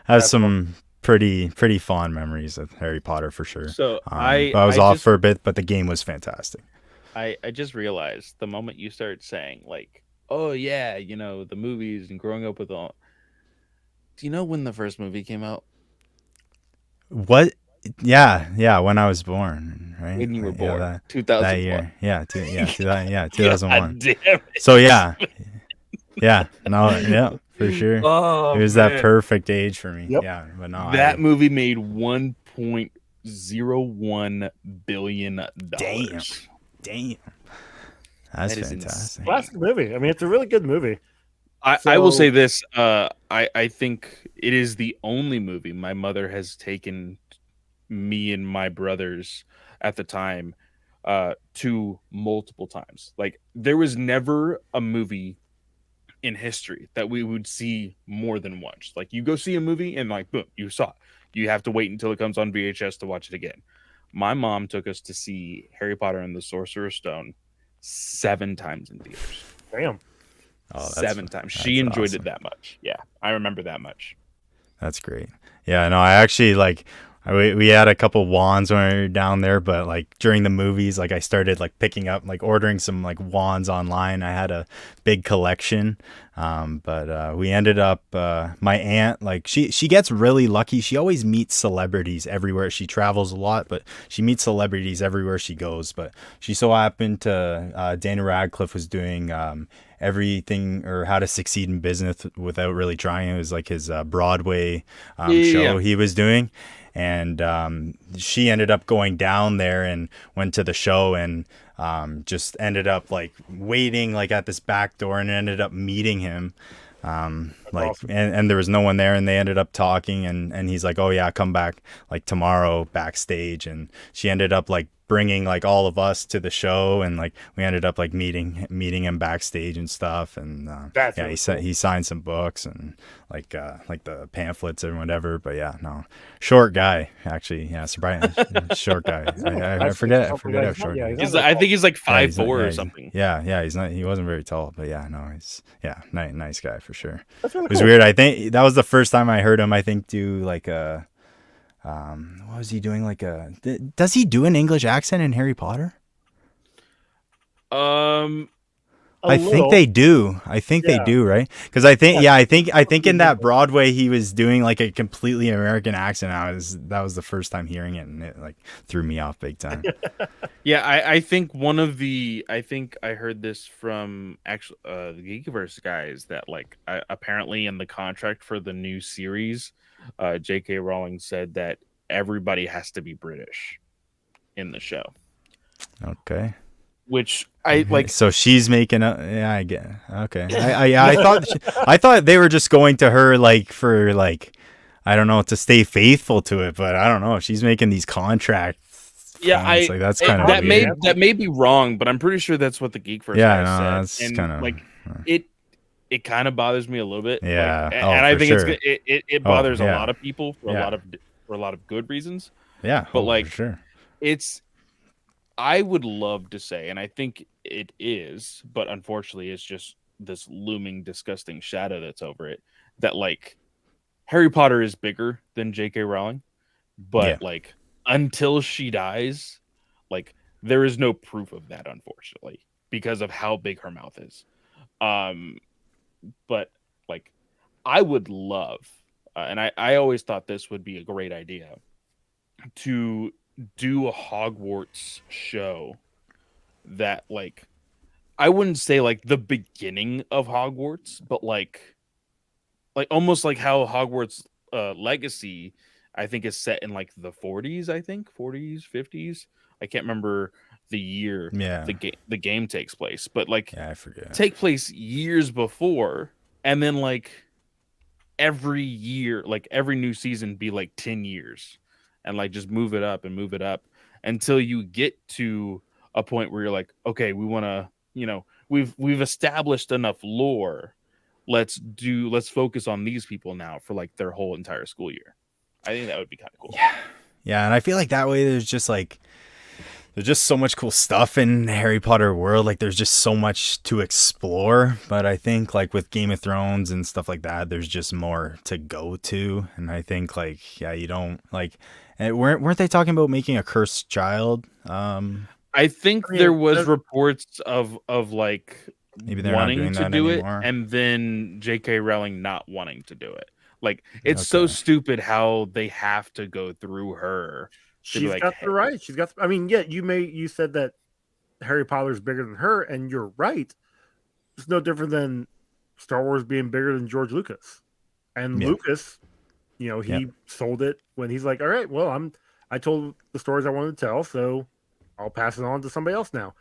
I have That's some pretty fond memories of Harry Potter for sure. So But I was I off just for a bit, but the game was fantastic. I just realized the moment you started saying like, oh yeah, the movies and growing up with all. Do you know when the first movie came out? What? Yeah, when I was born, right? When you were Yeah, born, that 2001. year. Yeah, 2001. God damn it. So yeah, no, yeah, for sure. It Oh was that man, perfect age for me. Yep. Yeah, but no, that movie made $1.01 billion. Damn. Damn, that's That is fantastic. Classic movie. I mean, it's a really good movie. I will So- say this. I think it is the only movie my mother has taken me and my brothers at the time to multiple times. Like there was never a movie in history that we would see more than once. Like you go see a movie and like boom, you saw it. You have to wait until it comes on VHS to watch it again. My mom took us to see Harry Potter and the Sorcerer's Stone 7 times in theaters. Damn. Oh, 7 times. She that's enjoyed awesome. it that much. Yeah, I remember that much. That's great. Yeah, no, I actually like we had a couple wands when we were down there, but like during the movies, like I started like picking up like ordering some like wands online. I had a big collection, but we ended up my aunt like she gets really lucky. She always meets celebrities everywhere. She travels a lot, but she meets celebrities everywhere she goes. But she so happened to Daniel Radcliffe was doing everything or how to succeed in business without really trying. It was like his Broadway show he was doing, and she ended up going down there and went to the show and just ended up like waiting like at this back door and ended up meeting him. Like awesome. and there was no one there, and they ended up talking, and he's like, oh yeah, come back like tomorrow backstage, and she ended up like bringing like all of us to the show, and like we ended up like meeting him backstage and stuff, and That's yeah, really he cool. he signed some books and like the pamphlets and whatever. But yeah, no, short guy actually. Yeah, surprising. Short guy. I forget how short he is. I think he's like Yeah, 5'4" or something. Yeah, he wasn't very tall, but yeah, no, he's nice guy for sure. That's really It was cool. weird. I think that was the first time I heard him. I think do like a, what was he doing? Like a, does he do an English accent in Harry Potter? I think they do. I think they Yeah. do, right? Because I think, Yeah. I think in that Broadway he was doing like a completely American accent. That was the first time hearing it, and it like threw me off big time. Yeah, I think I think I heard this from actually the Geekiverse guys that like apparently in the contract for the new series, J.K. Rowling said that everybody has to be British in the show, Okay. which I like. So she's making a. Yeah, I get. Okay. I thought they were just going to her like for like, I don't know, to stay faithful to it, but I don't know if she's making these contracts. Yeah, like that's kind of that weird. may be wrong, but I'm pretty sure that's what the Geekverse Yeah, guys no, said. that's And kinda- like it kind of bothers me a little bit. Yeah. like, Oh, and I for think sure. it bothers a yeah. lot of people for a Yeah. lot of for a lot of good reasons. Yeah, But for like, sure. I would love to say, and I think it is, but unfortunately, it's just this looming, disgusting shadow that's over it. That like Harry Potter is bigger than J.K. Rowling, Yeah. but like until she dies, like there is no proof of that, unfortunately, because of how big her mouth is. Um, but like I would love, and I always thought this would be a great idea to do a Hogwarts show that like I wouldn't say like the beginning of Hogwarts, but like almost like how Hogwarts Legacy I think is set in like the 40s, I think 40s, 50s. I can't remember the year Yeah. the game takes place, but like Yeah, I forget. take place years before, and then like every year, like every new season be like 10 years, and like just move it up and move it up until you get to a point where you're like, okay, we want to, we've established enough lore. Let's focus on these people now for like their whole entire school year. I think that would be kind of cool. Yeah, and I feel like that way there's just so much cool stuff in the Harry Potter world. Like there's just so much to explore. But I think like with Game of Thrones and stuff like that, there's just more to go to. And I think like, yeah, you don't like, and weren't they talking about making a cursed child? I think I mean, there was reports of like Maybe they're not wanting doing to that do anymore. it, and then J.K. Rowling not wanting to do it. Like it's so stupid how they have to go through her. She's like, got the right. She's got. I mean, yeah, you said that Harry Potter's bigger than her, and you're right. It's no different than Star Wars being bigger than George Lucas. And Yeah. Lucas, he sold it when he's like, all right, well, I told the stories I wanted to tell, so I'll pass it on to somebody else now.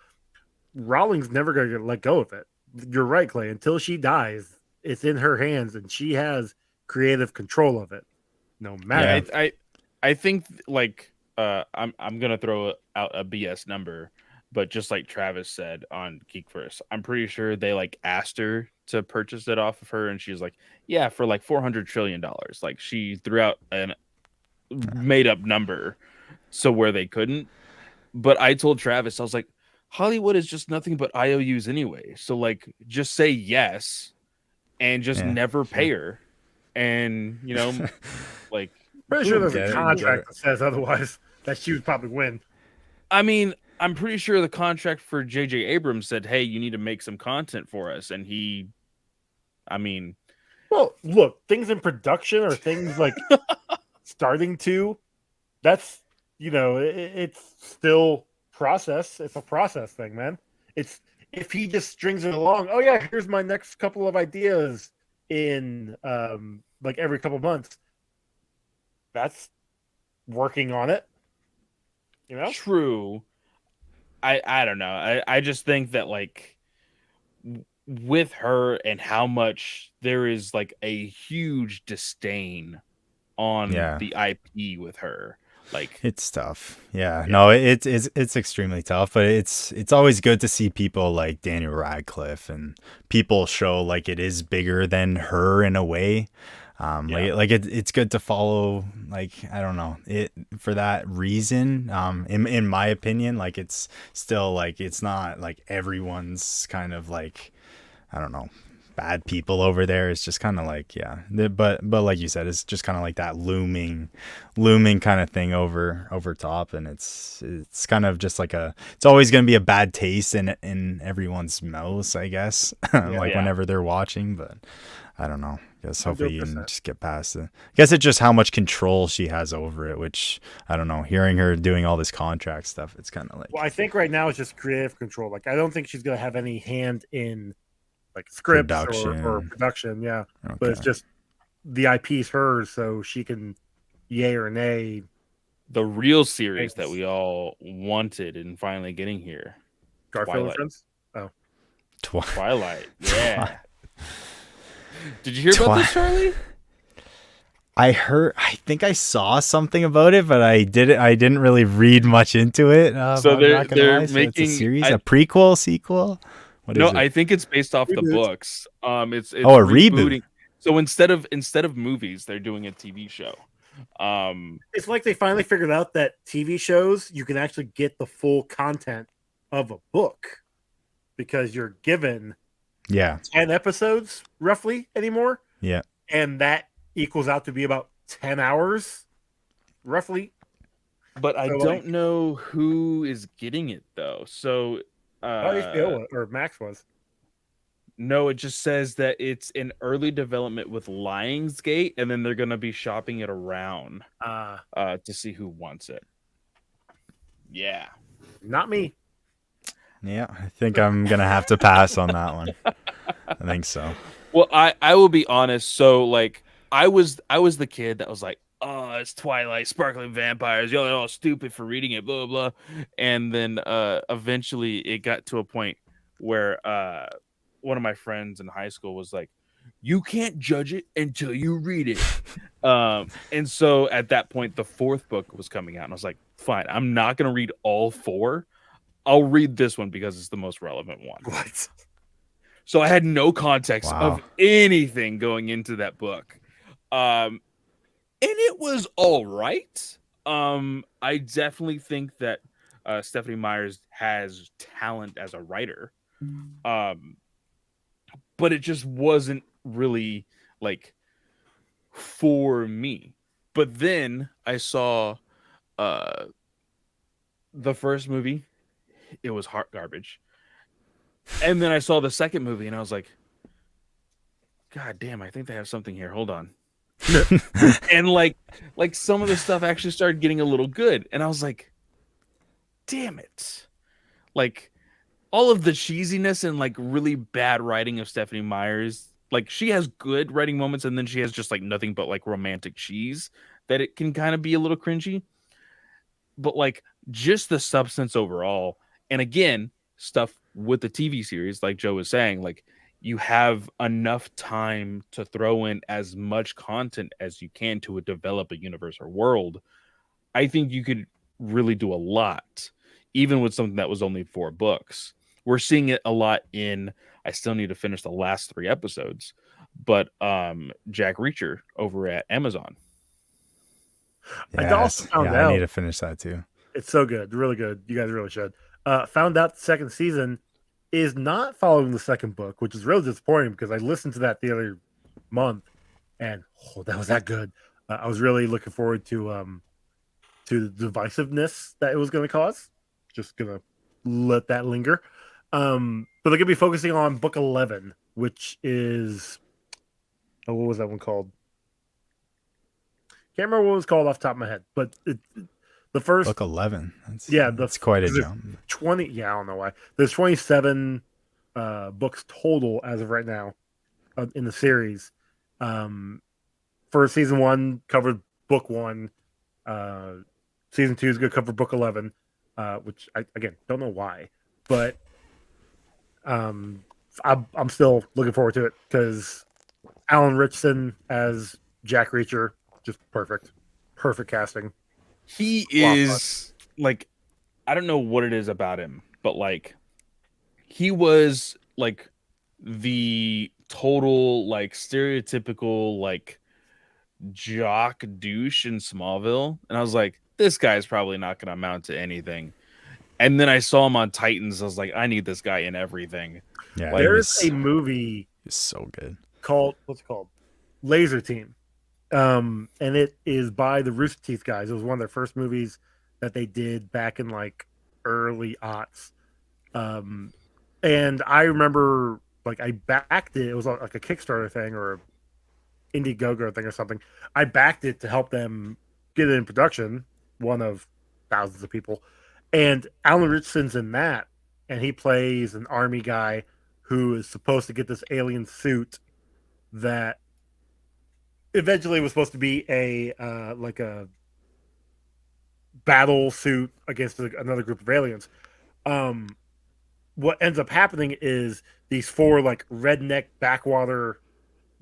Rowling's never going to let go of it. You're right, Clay. Until she dies, it's in her hands, and she has creative control of it. No matter. Yeah, I think like I'm gonna throw out a BS number, but just like Travis said on Geek First, I'm pretty sure they like asked her to purchase it off of her, and she's like, yeah, for like $400 trillion. Like she threw out a made up number, so where they couldn't. But I told Travis, I was like, Hollywood is just nothing but IOUs anyway. So like, just say yes, and just never pay her, and like. Pretty sure there's a contract that says otherwise, that she would probably win. I mean, I'm pretty sure the contract for J.J. Abrams said, hey, you need to make some content for us. And well, look, things in production or things like starting to, that's, it's still process. It's a process thing, man. It's if he just strings it along, oh yeah, here's my next couple of ideas in like every couple months. That's working on it, True. I don't know. I just think that like with her and how much there is like a huge disdain on the IP with her. Like it's tough. Yeah. No, it's extremely tough, but it's always good to see people like Daniel Radcliffe and people show like it is bigger than her in a way. Like it's good to follow, like, I don't know, it for that reason. In my opinion, like it's still like it's not like everyone's kind of like, I don't know, bad people over there. It's just kind of like, but like you said, it's just kind of like that looming kind of thing over top, and it's kind of just like it's always going to be a bad taste in everyone's mouths, I guess. Whenever they're watching, but I don't know. I guess hopefully you can just get past it. I guess it's just how much control she has over it, which I don't know. Hearing her doing all this contract stuff, it's kind of like. Well, I think right now it's just creative control. Like I don't think she's gonna have any hand in like scripts or production. Yeah, okay. But it's just the IP's hers, so she can yay or nay. The real series that we all wanted and finally getting here. Garfield and Friends? Oh. Twilight. Yeah. Did you hear about this, Charlie? I think I saw something about it, but I didn't really read much into it. So they're making it's a series, a prequel, sequel. No, I think it's based off the books. It's a reboot. So instead of movies, they're doing a TV show. It's like they finally figured out that TV shows you can actually get the full content of a book because you're given Yeah. 10 episodes roughly anymore, Yeah. and that equals out to be about 10 hours roughly. But I So, don't know who is getting it though. So HBO or Max was. no, it just says that it's in early development with Lionsgate, and then they're gonna be shopping it around to see who wants it. Yeah. Not me. Yeah. I think I'm gonna have to pass on that one. I think so. Well, I will be honest. So like I was the kid that was like, oh, it's Twilight, sparkling vampires. Y'all are all stupid for reading it, blah blah. And then eventually it got to a point where one of my friends in high school was like, you can't judge it until you read it. And so at that point, the fourth book was coming out, and I was like, fine, I'm not gonna read all four. I'll read this one because it's the most relevant one. What? So I had no context Wow. of anything going into that book. And it was all right. I definitely think that Stephanie Myers has talent as a writer. But it just wasn't really like for me. But then I saw the first movie. It was hot garbage. And then I saw the second movie and I was like, God damn, I think they have something here. Hold on. And like some of the stuff actually started getting a little good. And I was like, damn it. Like all of the cheesiness and like really bad writing of Stephanie Myers, like she has good writing moments and then she has just like nothing but like romantic cheese that it can kind of be a little cringy. But like just the substance overall. And again, stuff with the TV series, like Joe was saying, like you have enough time to throw in as much content as you can to develop a universe or world. I think you could really do a lot, even with something that was only 4 books. We're seeing it a lot in, I still need to finish the last 3 episodes, but Jack Reacher over at Amazon. I also found I out need to finish that too. it's so good, really good. You guys really should. Found out the second season is not following the second book, which is really disappointing because I listened to that the other month, and that was that good. I was really looking forward to the divisiveness that it was going to cause. Just gonna let that linger. But they're gonna be focusing on book 11, which is what was that one called? Can't remember what it was called off the top of my head, but the first Book 11. That's quite a there's jump. 20. Yeah, I don't know why. There's 27 books total as of right now in the series. For season 1 covered book 1. Season 2 is going to cover book 11, which I again don't know why, but I'm still looking forward to it because Alan Ritchson as Jack Reacher, just perfect casting. He is like, I don't know what it is about him, but like he was like the total like stereotypical like jock douche in Smallville, and I was like, this guy's probably not going to amount to anything. And then I saw him on Titans. I was like, I need this guy in everything. Yeah, Like, There's a movie it's so good. called what's it called? Laser Team. And it is by the Rooster Teeth guys. It was one of their first movies that they did back in like early aughts. And I remember like I backed it. It was like a Kickstarter thing or a Indiegogo thing or something. I backed it to help them get it in production. One of thousands of people. And Alan Richardson's in that, and he plays an army guy who is supposed to get this alien suit that eventually was supposed to be a like a battle suit against another group of aliens. What ends up happening is these 4 like redneck backwater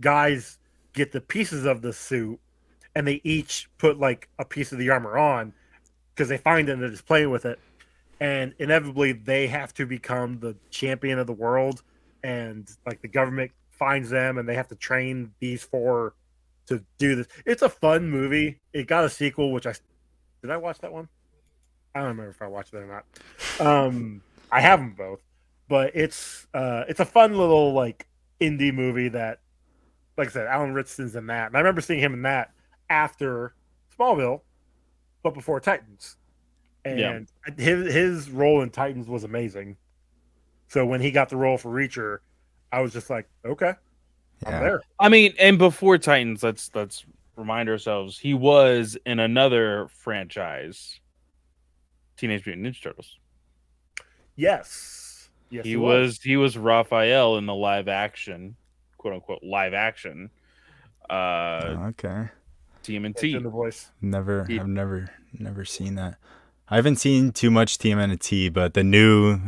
guys get the pieces of the suit, and they each put like a piece of the armor on because they find it and they're just playing with it, and inevitably they have to become the champion of the world, and like the government finds them and they have to train these 4 to do this. It's a fun movie. It got a sequel, which did I watch that one? I don't remember if I watched it or not. I have them both, but it's a fun little like indie movie that, like I said, Alan Ritzen's in that, and I remember seeing him in that after Smallville, but before Titans, and his role in Titans was amazing. So when he got the role for Reacher, I was just like, okay, I'm there. I mean, and before Titans, let's remind ourselves he was in another franchise, Teenage Mutant Ninja Turtles. Yes, he was Raphael in the live action, quote unquote live action. Okay. TMNT. In the voice. I've never seen that. I haven't seen too much TMNT, but the new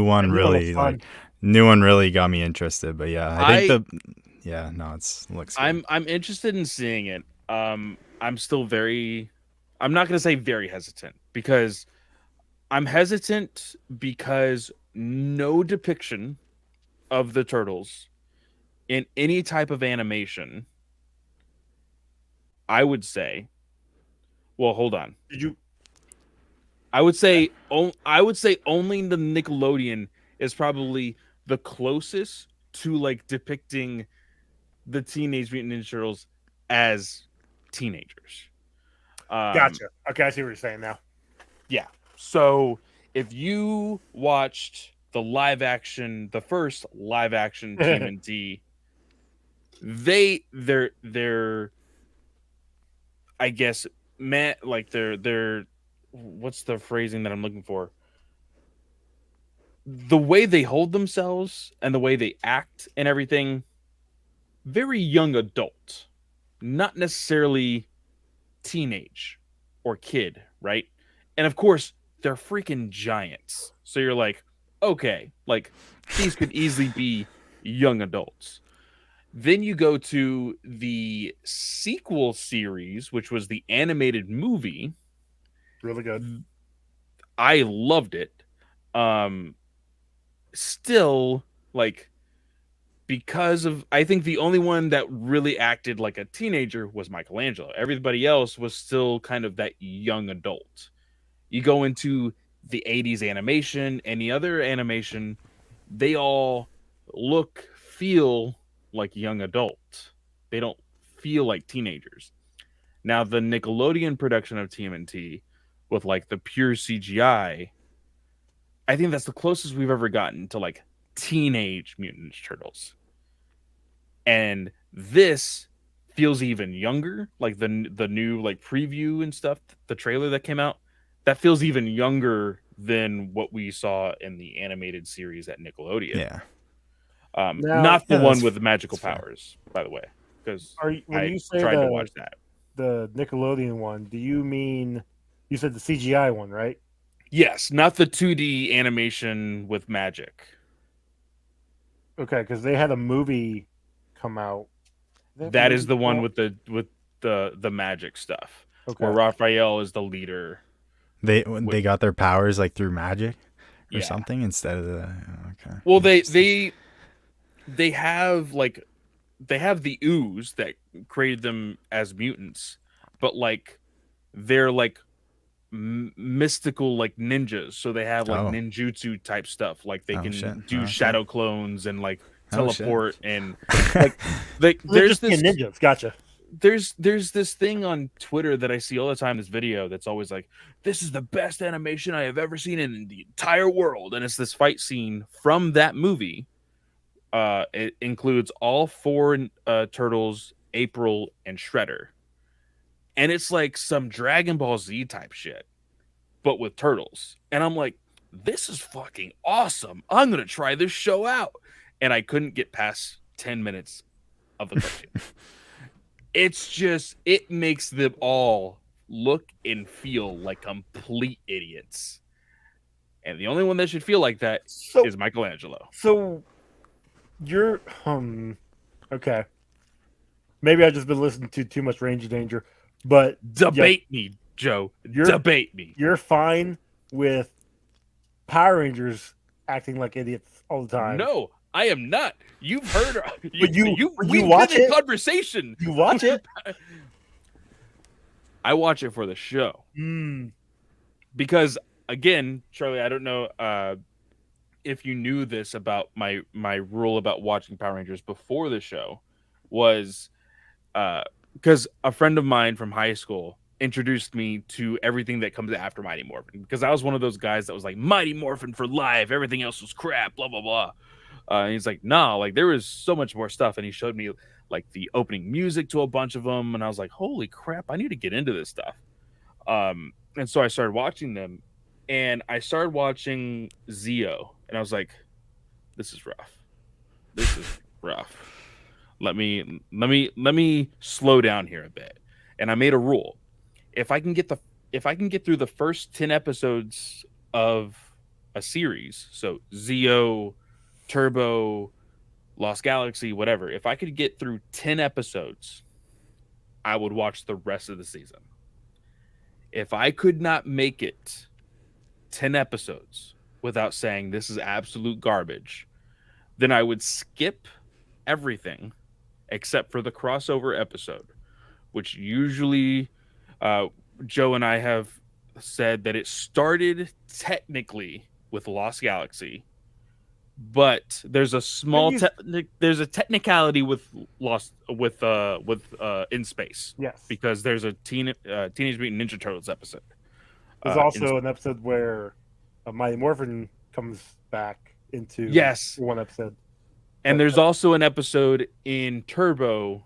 one really got me interested. But yeah, I think it looks good. I'm interested in seeing it. I'm still I'm not gonna say very hesitant, because I'm hesitant because no depiction of the turtles in any type of animation, I would say. Well, hold on. I would say only the Nickelodeon is probably the closest to like depicting the Teenage Mutant Ninja Turtles as teenagers. Gotcha. Okay, I see what you're saying now. Yeah. So if you watched the first live action TMNT, they're I guess they're what's the phrasing that I'm looking for? The way they hold themselves and the way they act and everything, very young adult, not necessarily teenage or kid, right? And of course, they're freaking giants. So you're like, okay, like these could easily be young adults. Then you go to the sequel series, which was the animated movie. Really good. I loved it. Still, like, because of, I think the only one that really acted like a teenager was Michelangelo. Everybody else was still kind of that young adult. You go into the 80s animation, any other animation, they all feel like young adults. They don't feel like teenagers. Now, the Nickelodeon production of TMNT with like the pure CGI, I think that's the closest we've ever gotten to like Teenage Mutant Ninja Turtles. And this feels even younger, like the new like preview and stuff, the trailer that came out, that feels even younger than what we saw in the animated series at Nickelodeon. Yeah. Not the one with the magical powers, by the way, because I tried to watch that. The Nickelodeon one, do you mean, you said the CGI one, right? Yes, not the 2D animation with magic. Okay, because they had a movie come out. That is the one with the magic stuff, where Raphael is the leader. They got their powers like through magic or something instead of the okay. Well, they have the ooze that created them as mutants, but like they're like mystical like ninjas, so they have like ninjutsu type stuff, like they can do shadow clones and like teleport and like there's this ninjas. Gotcha. There's this thing on Twitter that I see all the time, this video that's always like, this is the best animation I have ever seen in the entire world, and it's this fight scene from that movie. It includes all four turtles, April, and Shredder. And it's like some Dragon Ball Z type shit, but with turtles. And I'm like, this is fucking awesome. I'm going to try this show out. And I couldn't get past 10 minutes of the cartoon. It's just, it makes them all look and feel like complete idiots. And the only one that should feel like that is Michelangelo. So you're okay. Maybe I've just been listening to too much Ranger Danger, but debate me, Joe. Debate me. You're fine with Power Rangers acting like idiots all the time. No, I am not. You've heard. We've watch been in it? conversation. You watch it? I watch it for the show because, again, Charlie, I don't know if you knew this about my rule about watching Power Rangers before the show was because a friend of mine from high school introduced me to everything that comes after Mighty Morphin, because I was one of those guys that was like, Mighty Morphin for life, everything else was crap, blah blah blah. And he's like, nah, like there was so much more stuff, and he showed me like the opening music to a bunch of them, and I was like, holy crap, I need to get into this stuff. And so I started watching them, and I started watching Zio, and I was like, this is rough. This is rough. Let me slow down here a bit. And I made a rule. If I can get through the first 10 episodes of a series, so Zio, Turbo, Lost Galaxy, whatever, if I could get through 10 episodes, I would watch the rest of the season. If I could not make it 10 episodes without saying this is absolute garbage, then I would skip everything except for the crossover episode, which usually Joe and I have said that it started technically with Lost Galaxy, but there's a small there's a technicality with In Space. Yes. Because there's a Teenage Mutant Ninja Turtles episode. There's also an episode where Mighty Morphin comes back into one episode. And there's also an episode in Turbo.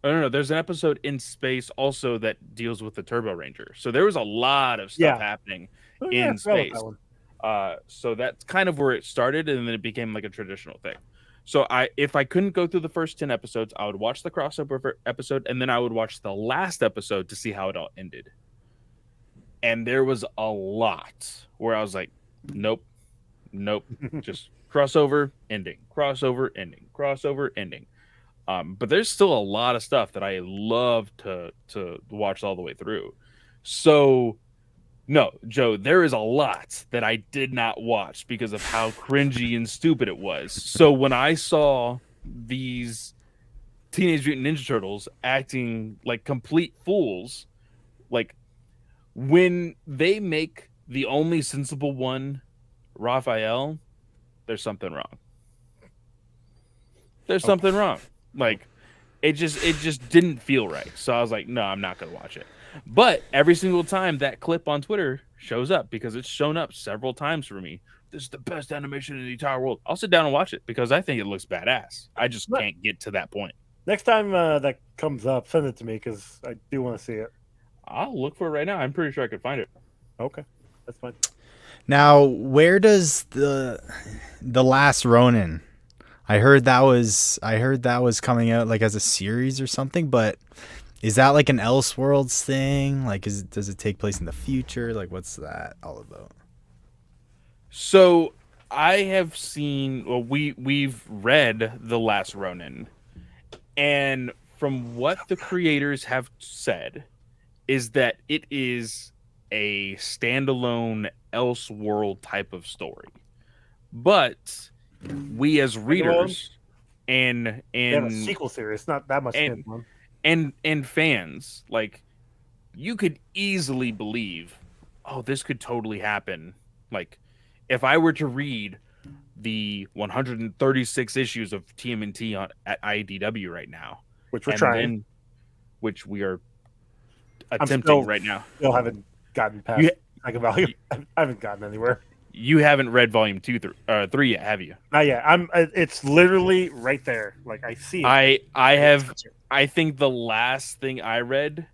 Oh, no, there's an episode in Space also that deals with the Turbo Ranger. So there was a lot of stuff happening in Space. So that's kind of where it started, and then it became like a traditional thing. So if I couldn't go through the first 10 episodes, I would watch the crossover episode, and then I would watch the last episode to see how it all ended. And there was a lot where I was like, nope, just crossover, ending, crossover, ending, crossover, ending. But there's still a lot of stuff that I love to watch all the way through. So, no, Joe, there is a lot that I did not watch because of how cringy and stupid it was. So when I saw these Teenage Mutant Ninja Turtles acting like complete fools, like when they make the only sensible one Raphael, there's something wrong. There's something wrong. Like it just didn't feel right. So I was like, no, I'm not gonna watch it. But every single time that clip on Twitter shows up, because it's shown up several times for me, this is the best animation in the entire world, I'll sit down and watch it because I think it looks badass. I just can't get to that point. Next time that comes up, send it to me because I do want to see it. I'll look for it right now. I'm pretty sure I could find it. Okay, that's fine. Now, where does the Last Ronin? I heard that was coming out like as a series or something, but is that like an Elseworlds thing? Like, does it take place in the future? Like, what's that all about? So I have seen. Well, we've read The Last Ronin, and from what the creators have said, is that it is a standalone Elseworld type of story, but we as readers and a sequel series, not that much and fans, like, you could easily believe, oh, this could totally happen. Like, if I were to read the 136 issues of TMNT at IDW right now, which we're trying, which we are attempting right now, still haven't gotten past second volume. I haven't gotten anywhere. You haven't read volume 2 3 yet, have you? Not yet. It's literally right there. Like, I see it. I have. I think the last thing I read,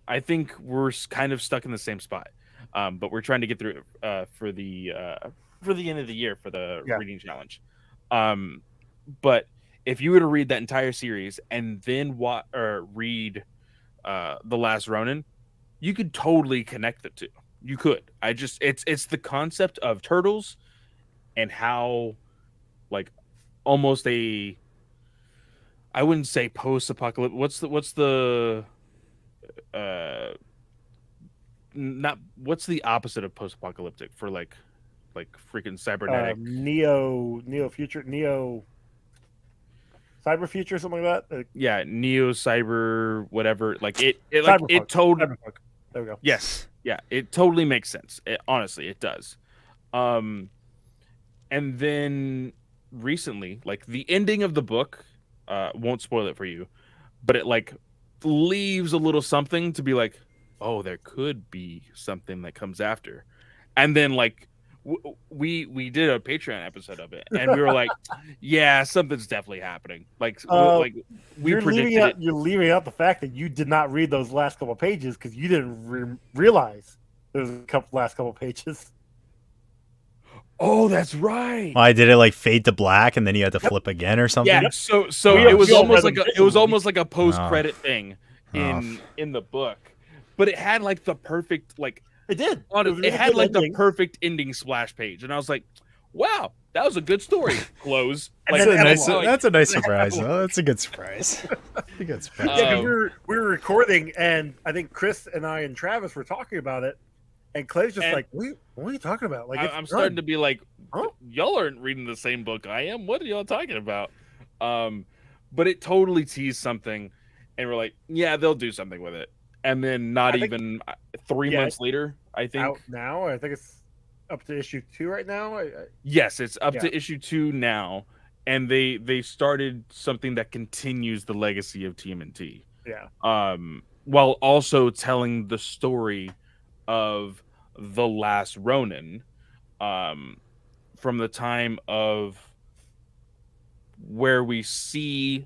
I think we're kind of stuck in the same spot. But we're trying to get through for the end of the year for the reading challenge. But if you were to read that entire series and then read The Last Ronin, you could totally connect the two. You could. It's the concept of turtles and how, like, almost I wouldn't say post-apocalyptic. What's the opposite of post-apocalyptic for, like, like freaking cybernetic. Neo Future, Neo Cyber Future, something like that. Yeah, neo cyber whatever. Like it told. Cyberpunk. There we go. Yes, yeah, it totally makes sense. Honestly, it does. And then recently, like the ending of the book, won't spoil it for you, but it like leaves a little something to be like, oh, there could be something that comes after, and then like we did a Patreon episode of it, and we were like, yeah, something's definitely happening. Like we predicted it. You're leaving out the fact that you did not read those last couple pages because you didn't realize there was last couple pages. Oh, that's right. I did it like fade to black, and then you had to flip again or something. Yeah, so We it was all almost read like them it was visually. almost like a post credit thing in the book, but it had like the perfect like It did. it had like the perfect ending splash page, and I was like, wow, that was a good story. Close. And Like, then That's a nice surprise. Oh, that's a good surprise. A good surprise. Yeah, because we were recording, and I think Chris and I and Travis were talking about it, and Clay's just And- like, what are you talking about? Like, I'm starting to be like, Huh? y'all aren't reading the same book I am. What are y'all talking about? But it totally teased something, and we're like, yeah, they'll do something with it. And then not I think- even 3 Yeah, months later, I think. out now. I think it's up to issue 2 right now. Yes, it's up Yeah. to issue 2 now, and they started something that continues the legacy of TMNT. Yeah. While also telling the story of the last Ronin, from the time of where we see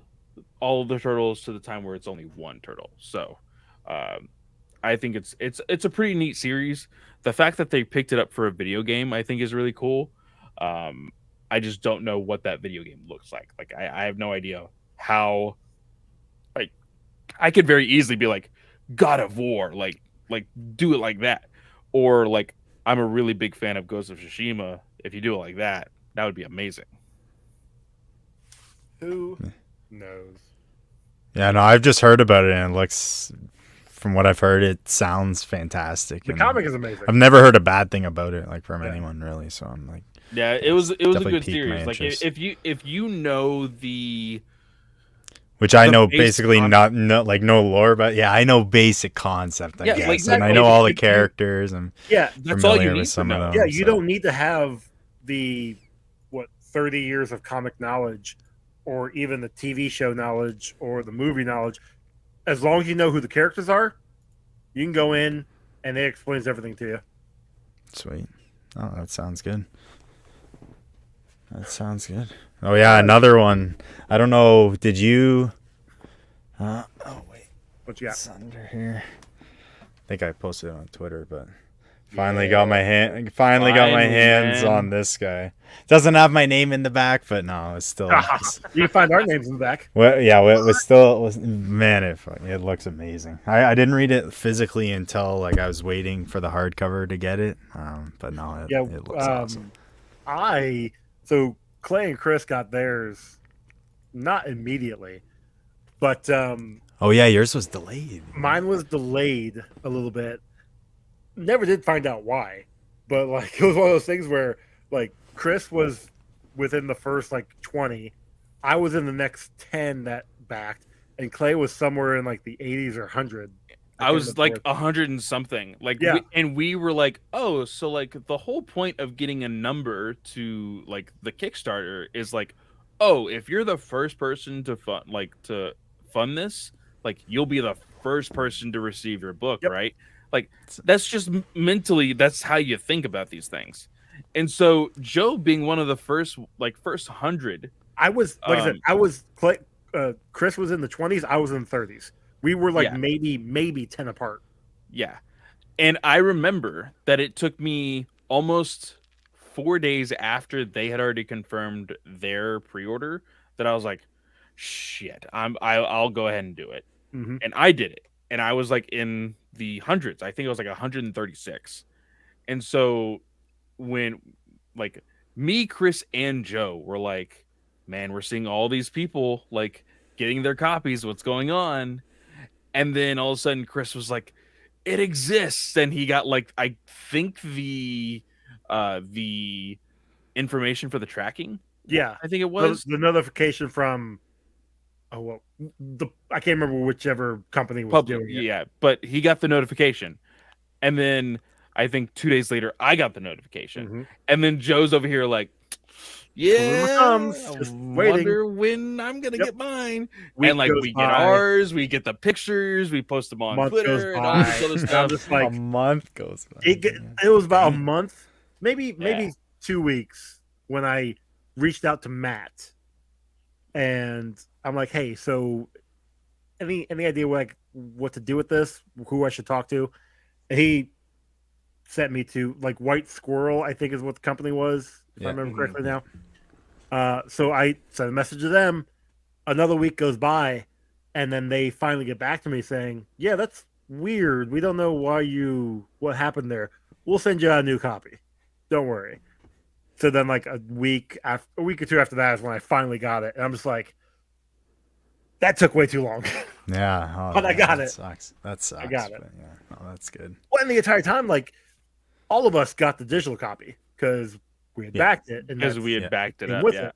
all of the turtles to the time where it's only one turtle. So, I think it's a pretty neat series. The fact that they picked it up for a video game, I think, is really cool. I just don't know what that video game looks like. Like, I have no idea how. Like, I could very easily be like, God of War, like do it like that, or like I'm a really big fan of Ghost of Tsushima. If you do it like that, that would be amazing. Who knows? Yeah, no, I've just heard about it, and it looks, from what I've heard, it sounds fantastic. The and comic is amazing. I've never heard a bad thing about it, like from Yeah. anyone really. So I'm like, Yeah, it was a definitely good piqued my series. Like interest. if you know the which I The know basic basically concept. not like no lore, but yeah, I know basic concept. I Yeah, guess, like, and I exactly. know all the If you- characters and Yeah, that's all you familiar need with to some of know. them. yeah. You so- don't need to have the 30 years of comic knowledge, or even the TV show knowledge or the movie knowledge. As long as you know who the characters are, you can go in and it explains everything to you. Sweet. Oh, that sounds good. That sounds good. Oh yeah, another one. I don't know. Did you? Oh wait, What you got? it's under here. I think I posted it on Twitter, but finally got my hands man. on this guy. Doesn't have my name in the back, but no, it's still. You can find our names in the back. Well, yeah, it was still man. It looks amazing. I didn't read it physically until like I was waiting for the hardcover to get it. But no, it looks awesome. So Clay and Chris got theirs not immediately, but Oh yeah, yours was delayed. mine was delayed a little bit. Never did find out why, but like it was one of those things where like Chris was within the first like 20, I was in the next 10 that backed, and Clay was somewhere in like the 80s or 100. I was like 100 and something. Like, Yeah. we were like, oh, so like the whole point of getting a number to like the Kickstarter is like, oh, if you're the first person to fund this, like you'll be the first person to receive your book, Yep. right? Like that's just mentally, that's how you think about these things. And so Joe being one of the first 100, I was like I said, I was Clay. Chris was in the 20s. I was in the 30s. We were like Yeah. maybe 10 apart. yeah. And I remember that it took me almost 4 days after they had already confirmed their pre-order that I was like, shit, I'll go ahead and do it. Mhm. And I did it. And I was like in the hundreds. I think it was like 136. And so when like me, Chris, and Joe were like, man, we're seeing all these people like getting their copies. What's going on? And then all of a sudden Chris was like, it exists. And he got like, I think the the information for the tracking. Yeah, I think it was. the notification from. Oh well, I can't remember whichever company was doing it. Yeah, but he got the notification, and then I think 2 days later I got the notification, Mhm. and then Joe's over here like, yeah, comes, I just waiting. wonder when I'm gonna Yep. get mine. Week And like goes we get by, ours, we get the pictures, we post them on month goes Twitter and all by, this other and I'm stuff. just like, a month goes by. it was about a month, maybe Yeah. 2 weeks when I reached out to Matt, and I'm like, hey, so any idea what to do with this? Who I should talk to? And he sent me to like White Squirrel, I think is what the company was, if Yeah. I remember correctly now. So I sent a message to them. Another week goes by, and then they finally get back to me saying, "Yeah, that's weird. We don't know what happened there. We'll send you out a new copy. Don't worry." So then, like a week or two after that is when I finally got it, and I'm just like, "That took way too long." Yeah, oh, But I got that it. Sucks. That sucks. I got it. But yeah, oh, that's good. Well, and the entire time, like all of us got the digital copy because we had backed it, and Because we had yeah. backed it came up. with Yeah. it.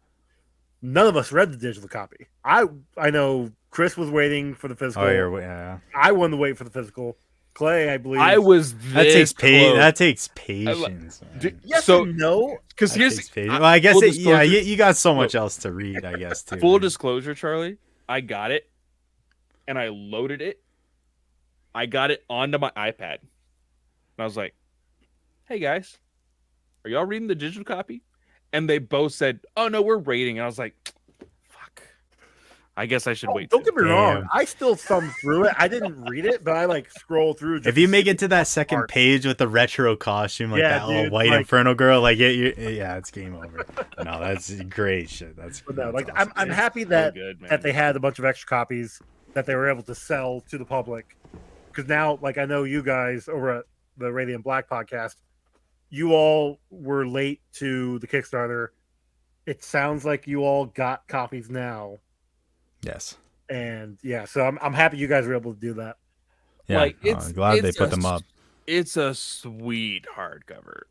None of us read the digital copy. I know Chris was waiting for the physical. Oh, yeah. I wanted to wait for the physical. Clay, I believe. I was That takes close. That takes patience. man. Dude, Yes so and no. because That here's takes patience. Well, I guess full it, yeah, disclosure- you got so much else to read. I guess too. full man. disclosure, Charlie, I got it and I loaded it. I got it onto my iPad. And I was like, hey guys, are y'all reading the digital copy? And they both said, oh no, we're rating. And I was like, fuck. I guess I should wait. Don't too. get me wrong. Damn. I still thumbed through it. I didn't read it, but I like scroll through. If just you to make see it to that second art. page with the retro costume, like Yeah, that little dude, white like- Inferno girl, like yeah, it's game over. No, that's great shit. That's But no, that's like awesome. I'm It's happy so that good, man. that they had a bunch of extra copies that they were able to sell to the public. Because now, like I know you guys over at the Radiant Black podcast, you all were late to the Kickstarter. It sounds like you all got copies now, Yes. and yeah, so I'm happy you guys were able to do that. Yeah. Like, I'm glad they it's put them up. It's a sweet hardcover.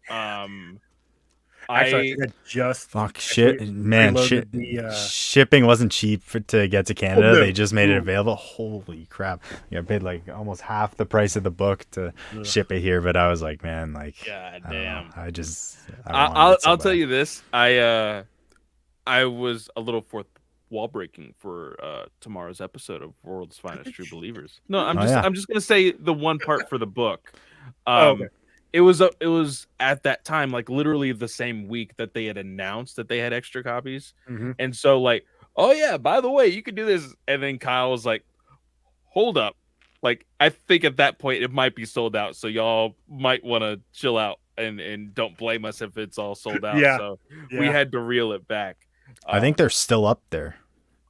Actually, I think I just Fuck shit, man. reloaded the, Shipping wasn't cheap to get to Canada. no. They just made it Ooh. available. Holy crap! Yeah, I paid like almost half the price of the book to Ugh. ship it here. But I was like, man, like, God I don't know. damn. I'll Tell you this. I was a little fourth wall breaking for tomorrow's episode of World's Finest True Believers. No, I'm Oh, just yeah. I'm just gonna say the one part for the book. Okay. It was at that time, like literally the same week that they had announced that they had extra copies. Mhm. And so like, oh yeah, by the way, you can do this. And then Kyle was like, hold up. Like, I think at that point it might be sold out. So y'all might want to chill out and don't blame us if it's all sold out. Yeah. So Yeah. we had to reel it back. I think they're still up there.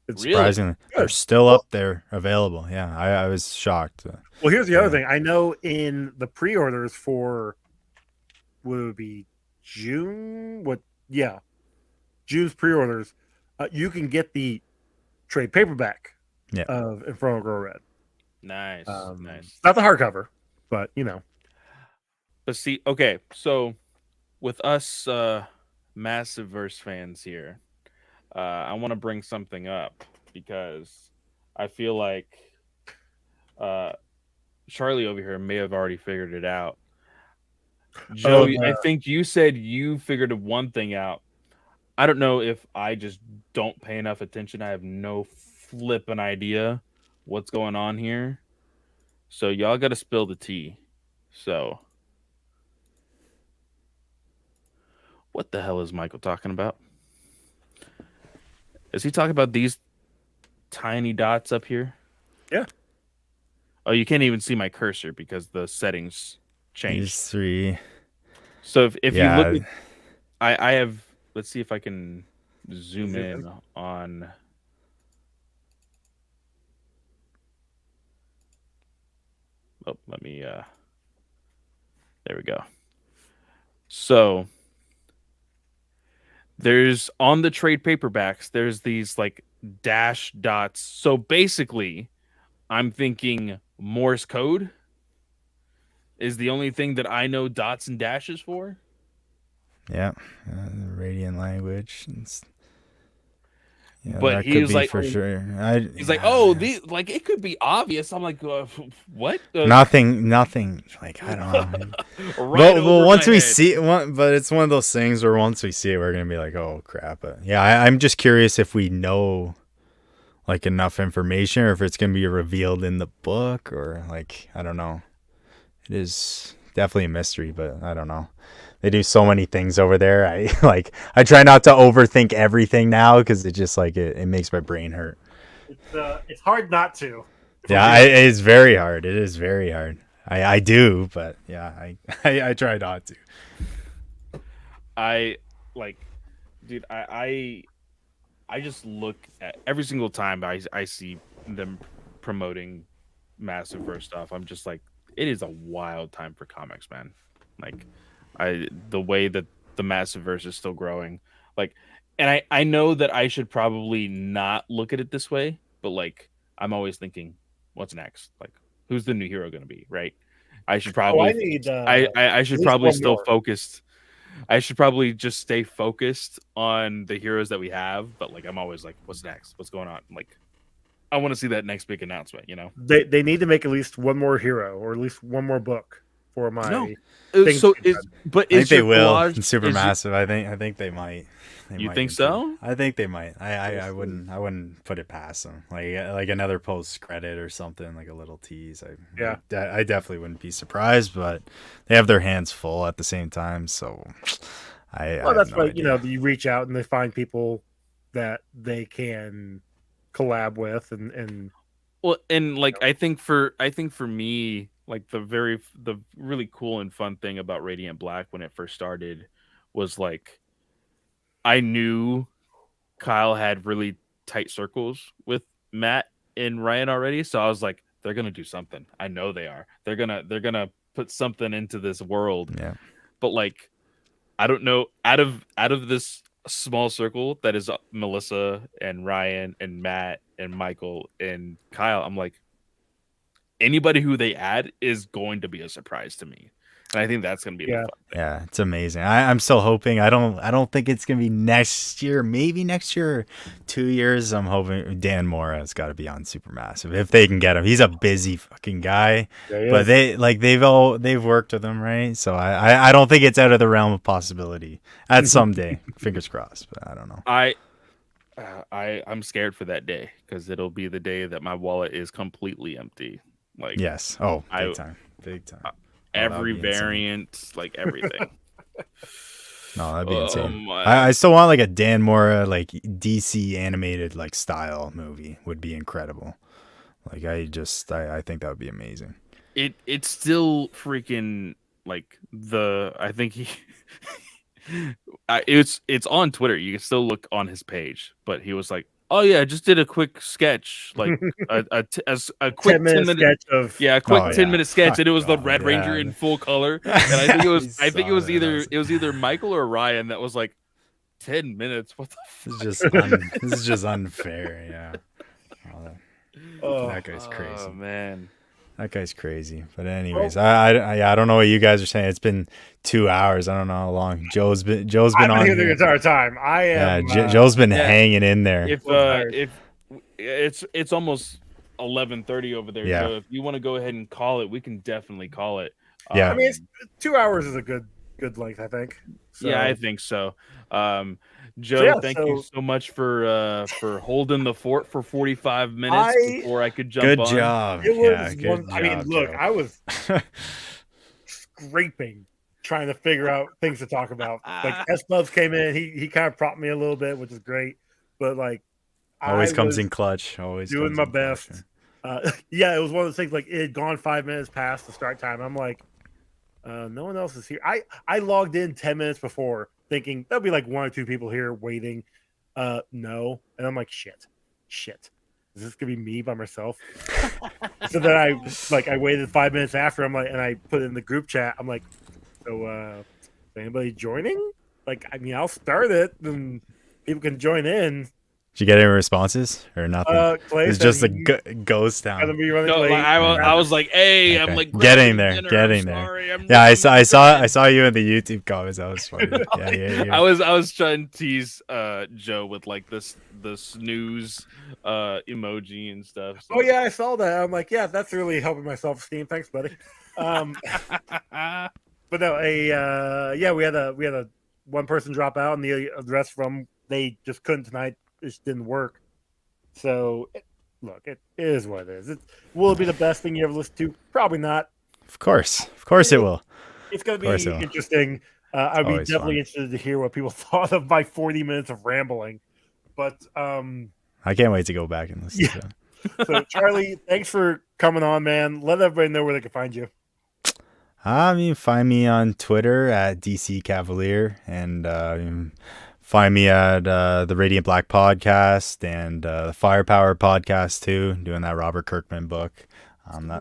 It's Really? Surprisingly, they're Good. still up there available. Yeah, I was shocked. Well, here's the other Yeah. thing. I know in the pre-orders for would it be June? June's pre-orders. You can get the trade paperback Yeah. of Infernal Girl Red. nice. Nice. Not the hardcover, but you know. But see, okay, so with us massive verse fans here, I want to bring something up because I feel like Charlie over here may have already figured it out. Joe, I think you said you figured one thing out. I don't know if I just don't pay enough attention. I have no flippin' idea what's going on here. So y'all got to spill the tea. So what the hell is Michael talking about? Is he talking about these tiny dots up here? Yeah. Oh, you can't even see my cursor because the settings changed. These three. So if Yeah. you look at, I have, let's see if I can zoom Zoom in in. on. Oh, let me, there we go. So there's on the trade paperbacks, there's these like dash dots. So basically, I'm thinking Morse code is the only thing that I know dots and dashes for. Yeah, the radiant language. Yeah, But that he could was be like, for sure. he's like, oh, these like it could be obvious. I'm like, what? Nothing. Like I don't know. Right Well, over once my we head. see it, but it's one of those things where once we see it, we're gonna be like, oh crap. But yeah, I'm just curious if we know like enough information, or if it's gonna be revealed in the book, or like I don't know. It is definitely a mystery, but I don't know. They do so many things over there. I try not to overthink everything now because it just like it makes my brain hurt. It's hard not to. Yeah, it's very hard. It is very hard. I do, but yeah, I try not to. I like, dude. I just look at every single time I see them promoting Massive stuff. I'm just like, it is a wild time for comics, man. Like, the way that the Massiveverse is still growing, like, and I know that I should probably not look at it this way, but like, I'm always thinking, what's next? Like, who's the new hero going to be? Right? I should probably. I need. I should at least probably one still more. focused. I should probably just stay focused on the heroes that we have, but like I'm always like, what's next? What's going on? Like, I want to see that next big announcement, you know? They need to make at least one more hero or at least one more book for my. No. things So to be is done. but I think is they your will collage in Supermassive. I think they might. You might think improve. so? I think they might. I wouldn't put it past them. Like another post credit or something, like a little tease. I definitely wouldn't be surprised, but they have their hands full at the same time. So I Well, have that's no why idea. you reach out and they find people that they can collab with and Well, and like I think for me, like the really cool and fun thing about Radiant Black when it first started was like I knew Kyle had really tight circles with Matt and Ryan already, so I was like, they're gonna do something. I know they are. They're gonna put something into this world. Yeah. But like, I don't know. Out of this small circle that is Melissa and Ryan and Matt and Michael and Kyle, I'm like, anybody who they add is going to be a surprise to me, and I think that's gonna be the Yeah. fun thing. Yeah, it's amazing. I'm still hoping. I don't think it's gonna be next year. Maybe next year, 2 years. I'm hoping Dan Mora's got to be on Supermassive if they can get him. He's a busy fucking guy, but they've worked with him, right? So I don't think it's out of the realm of possibility at someday. Fingers crossed, but I don't know. I'm scared for that day because it'll be the day that my wallet is completely empty. Like, Yes. Oh, I big time. every would be insane. variant, like everything. No, that'd be insane. my- I still want like a Dan Mora like DC animated like style movie would be incredible. Like I think that would be amazing. it's still freaking like I think he it's on Twitter. You can still look on his page, but he was like, "Oh yeah, I just did a quick sketch, like a quick 10-minute 10-minute sketch of yeah, a quick Oh, 10-minute sketch, Fuck and it was the off, Red Ranger yeah. in full color. And I think it was I saw that. it was either Michael or Ryan that was like 10 minutes. What the This is just unfair. Yeah. That guy's crazy. Oh man. That guy's crazy. But anyways, I don't know what you guys are saying. It's been 2 hours. I don't know how long Joe's been I've been on here the here. entire time. I am. Joe's been yeah. hanging in there. If it's almost 11:30 over there, Yeah. Joe. If you want to go ahead and call it, we can definitely call it. Yeah. I mean, 2 hours is a good length, I think. So, Yeah, I think so. Joe, yeah, thank you so much for holding the fort for 45 minutes before I could jump Good on. job. it was. Yeah, good I mean, job, look, Joe. I was scraping trying to figure out things to talk about. Like S Bubs came in, he kind of propped me a little bit, which is great. But like, Always I comes was in clutch. Always doing comes my in clutch, best. Yeah, it was one of those things. Like it had gone 5 minutes past the start time. I'm like, no one else is here. I logged in 10 minutes before, thinking there'll be like 1 or 2 people here waiting. No, and I'm like, shit. Is this gonna be me by myself? So then I waited 5 minutes after. I'm like, and I put it in the group chat. I'm like, so is anybody joining? Like, I mean, I'll start it and people can join in. Did you get any responses or nothing? Clay It's said just a he ghost gonna town. be running No, like late. I was like, hey, I'm Okay. like Getting grabbing there, dinner, getting I'm there. sorry, I'm Yeah, I running. saw you in the YouTube comments. That was funny. Yeah. I was trying to tease Joe with like the snooze emoji and stuff. So. Oh yeah, I saw that. I'm like, yeah, that's really helping my self-esteem. Thanks, buddy. But no, we had a one person drop out, and the rest from they just couldn't tonight. It just didn't work. So, look, it is what it is. Will it be the best thing you ever listened to? Probably not. Of course it will. It's going Of to course be it will. interesting. It's I'd be always definitely fun. interested to hear what people thought of my 40 minutes of rambling. But I can't wait to go back and listen to it. so Charlie, thanks for coming on, man. Let everybody know where they can find you. Find me on Twitter at DC Cavalier, and find me at the Radiant Black podcast and the Firepower podcast too, doing that Robert Kirkman book.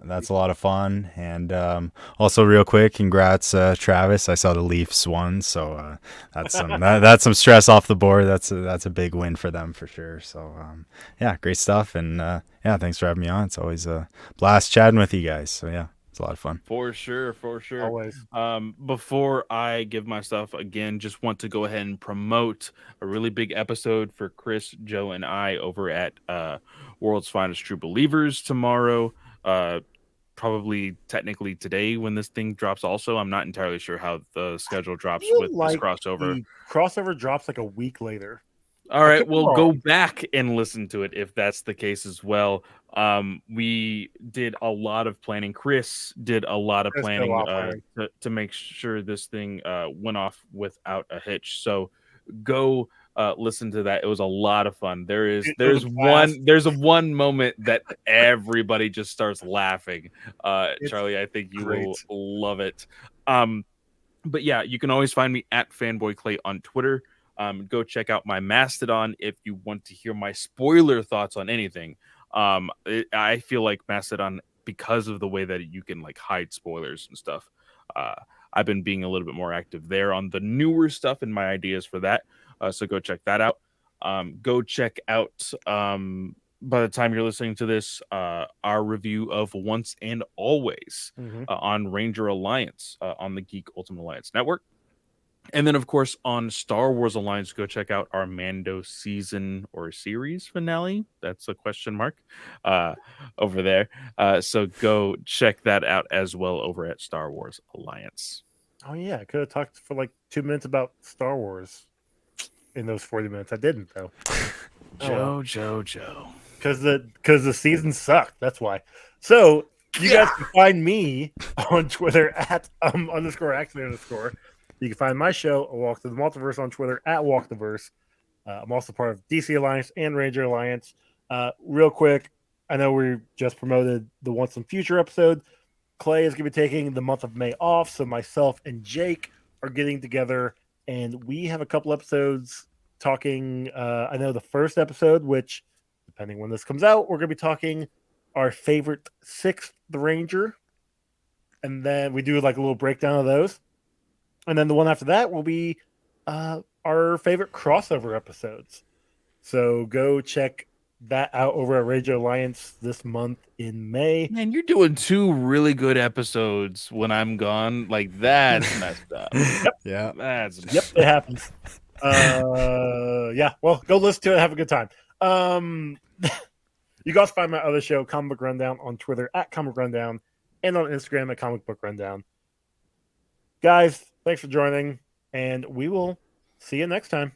That's a lot of fun. And also, real quick, congrats, Travis. I saw the Leafs won, so that's that's some stress off the board. That's a big win for them for sure. So yeah, great stuff. And thanks for having me on. It's always a blast chatting with you guys. So yeah. It's a lot of fun. For sure. Always. Before I give my stuff again, just want to go ahead and promote a really big episode for Chris, Joe, and I over at World's Finest True Believers tomorrow. Probably technically today when this thing drops. Also, I'm not entirely sure how the schedule drops with this crossover. The crossover drops like a week later. All right, well, go back and listen to it if that's the case as well. We did a lot of planning. Chris did a lot of planning to make sure this thing went off without a hitch. So go listen to that. It was a lot of fun. There's one moment that everybody just starts laughing. Charlie, I think you will love it. But yeah, you can always find me at Fanboy Clay on Twitter. Go check out my Mastodon if you want to hear my spoiler thoughts on anything. I feel like Mastodon, because of the way that you can like hide spoilers and stuff, I've been being a little bit more active there on the newer stuff and my ideas for that. So go check that out. Go check out, by the time you're listening to this, our review of Once and Always on Ranger Alliance on the Geek Ultimate Alliance Network. And then, of course, on Star Wars Alliance, go check out our Mando season or series finale. That's a question mark over there. So go check that out as well over at Star Wars Alliance. Oh, yeah. I could have talked for like 2 minutes about Star Wars in those 40 minutes. I didn't, though. Joe. Because the season sucked. That's why. So you guys can find me on Twitter at _actually_. You can find my show, A Walk to the Multiverse, on Twitter at WalkTheVerse. I'm also part of DC Alliance and Ranger Alliance. Real quick, I know we just promoted the Once and Future episode. Clay is going to be taking the month of May off, so myself and Jake are getting together, and we have a couple episodes talking. I know the first episode, which, depending when this comes out, we're going to be talking our favorite 6th Ranger, and then we do like a little breakdown of those. And then the one after that will be our favorite crossover episodes. So go check that out over at Ranger Alliance this month in May. Man, you're doing 2 really good episodes when I'm gone. Like, that's messed up. Yep. Yeah. It happens. Yeah. Well, go listen to it. Have a good time. You can also find my other show, Comic Book Rundown, on Twitter at Comic Rundown and on Instagram at Comic Book Rundown. Guys, thanks for joining, and we will see you next time.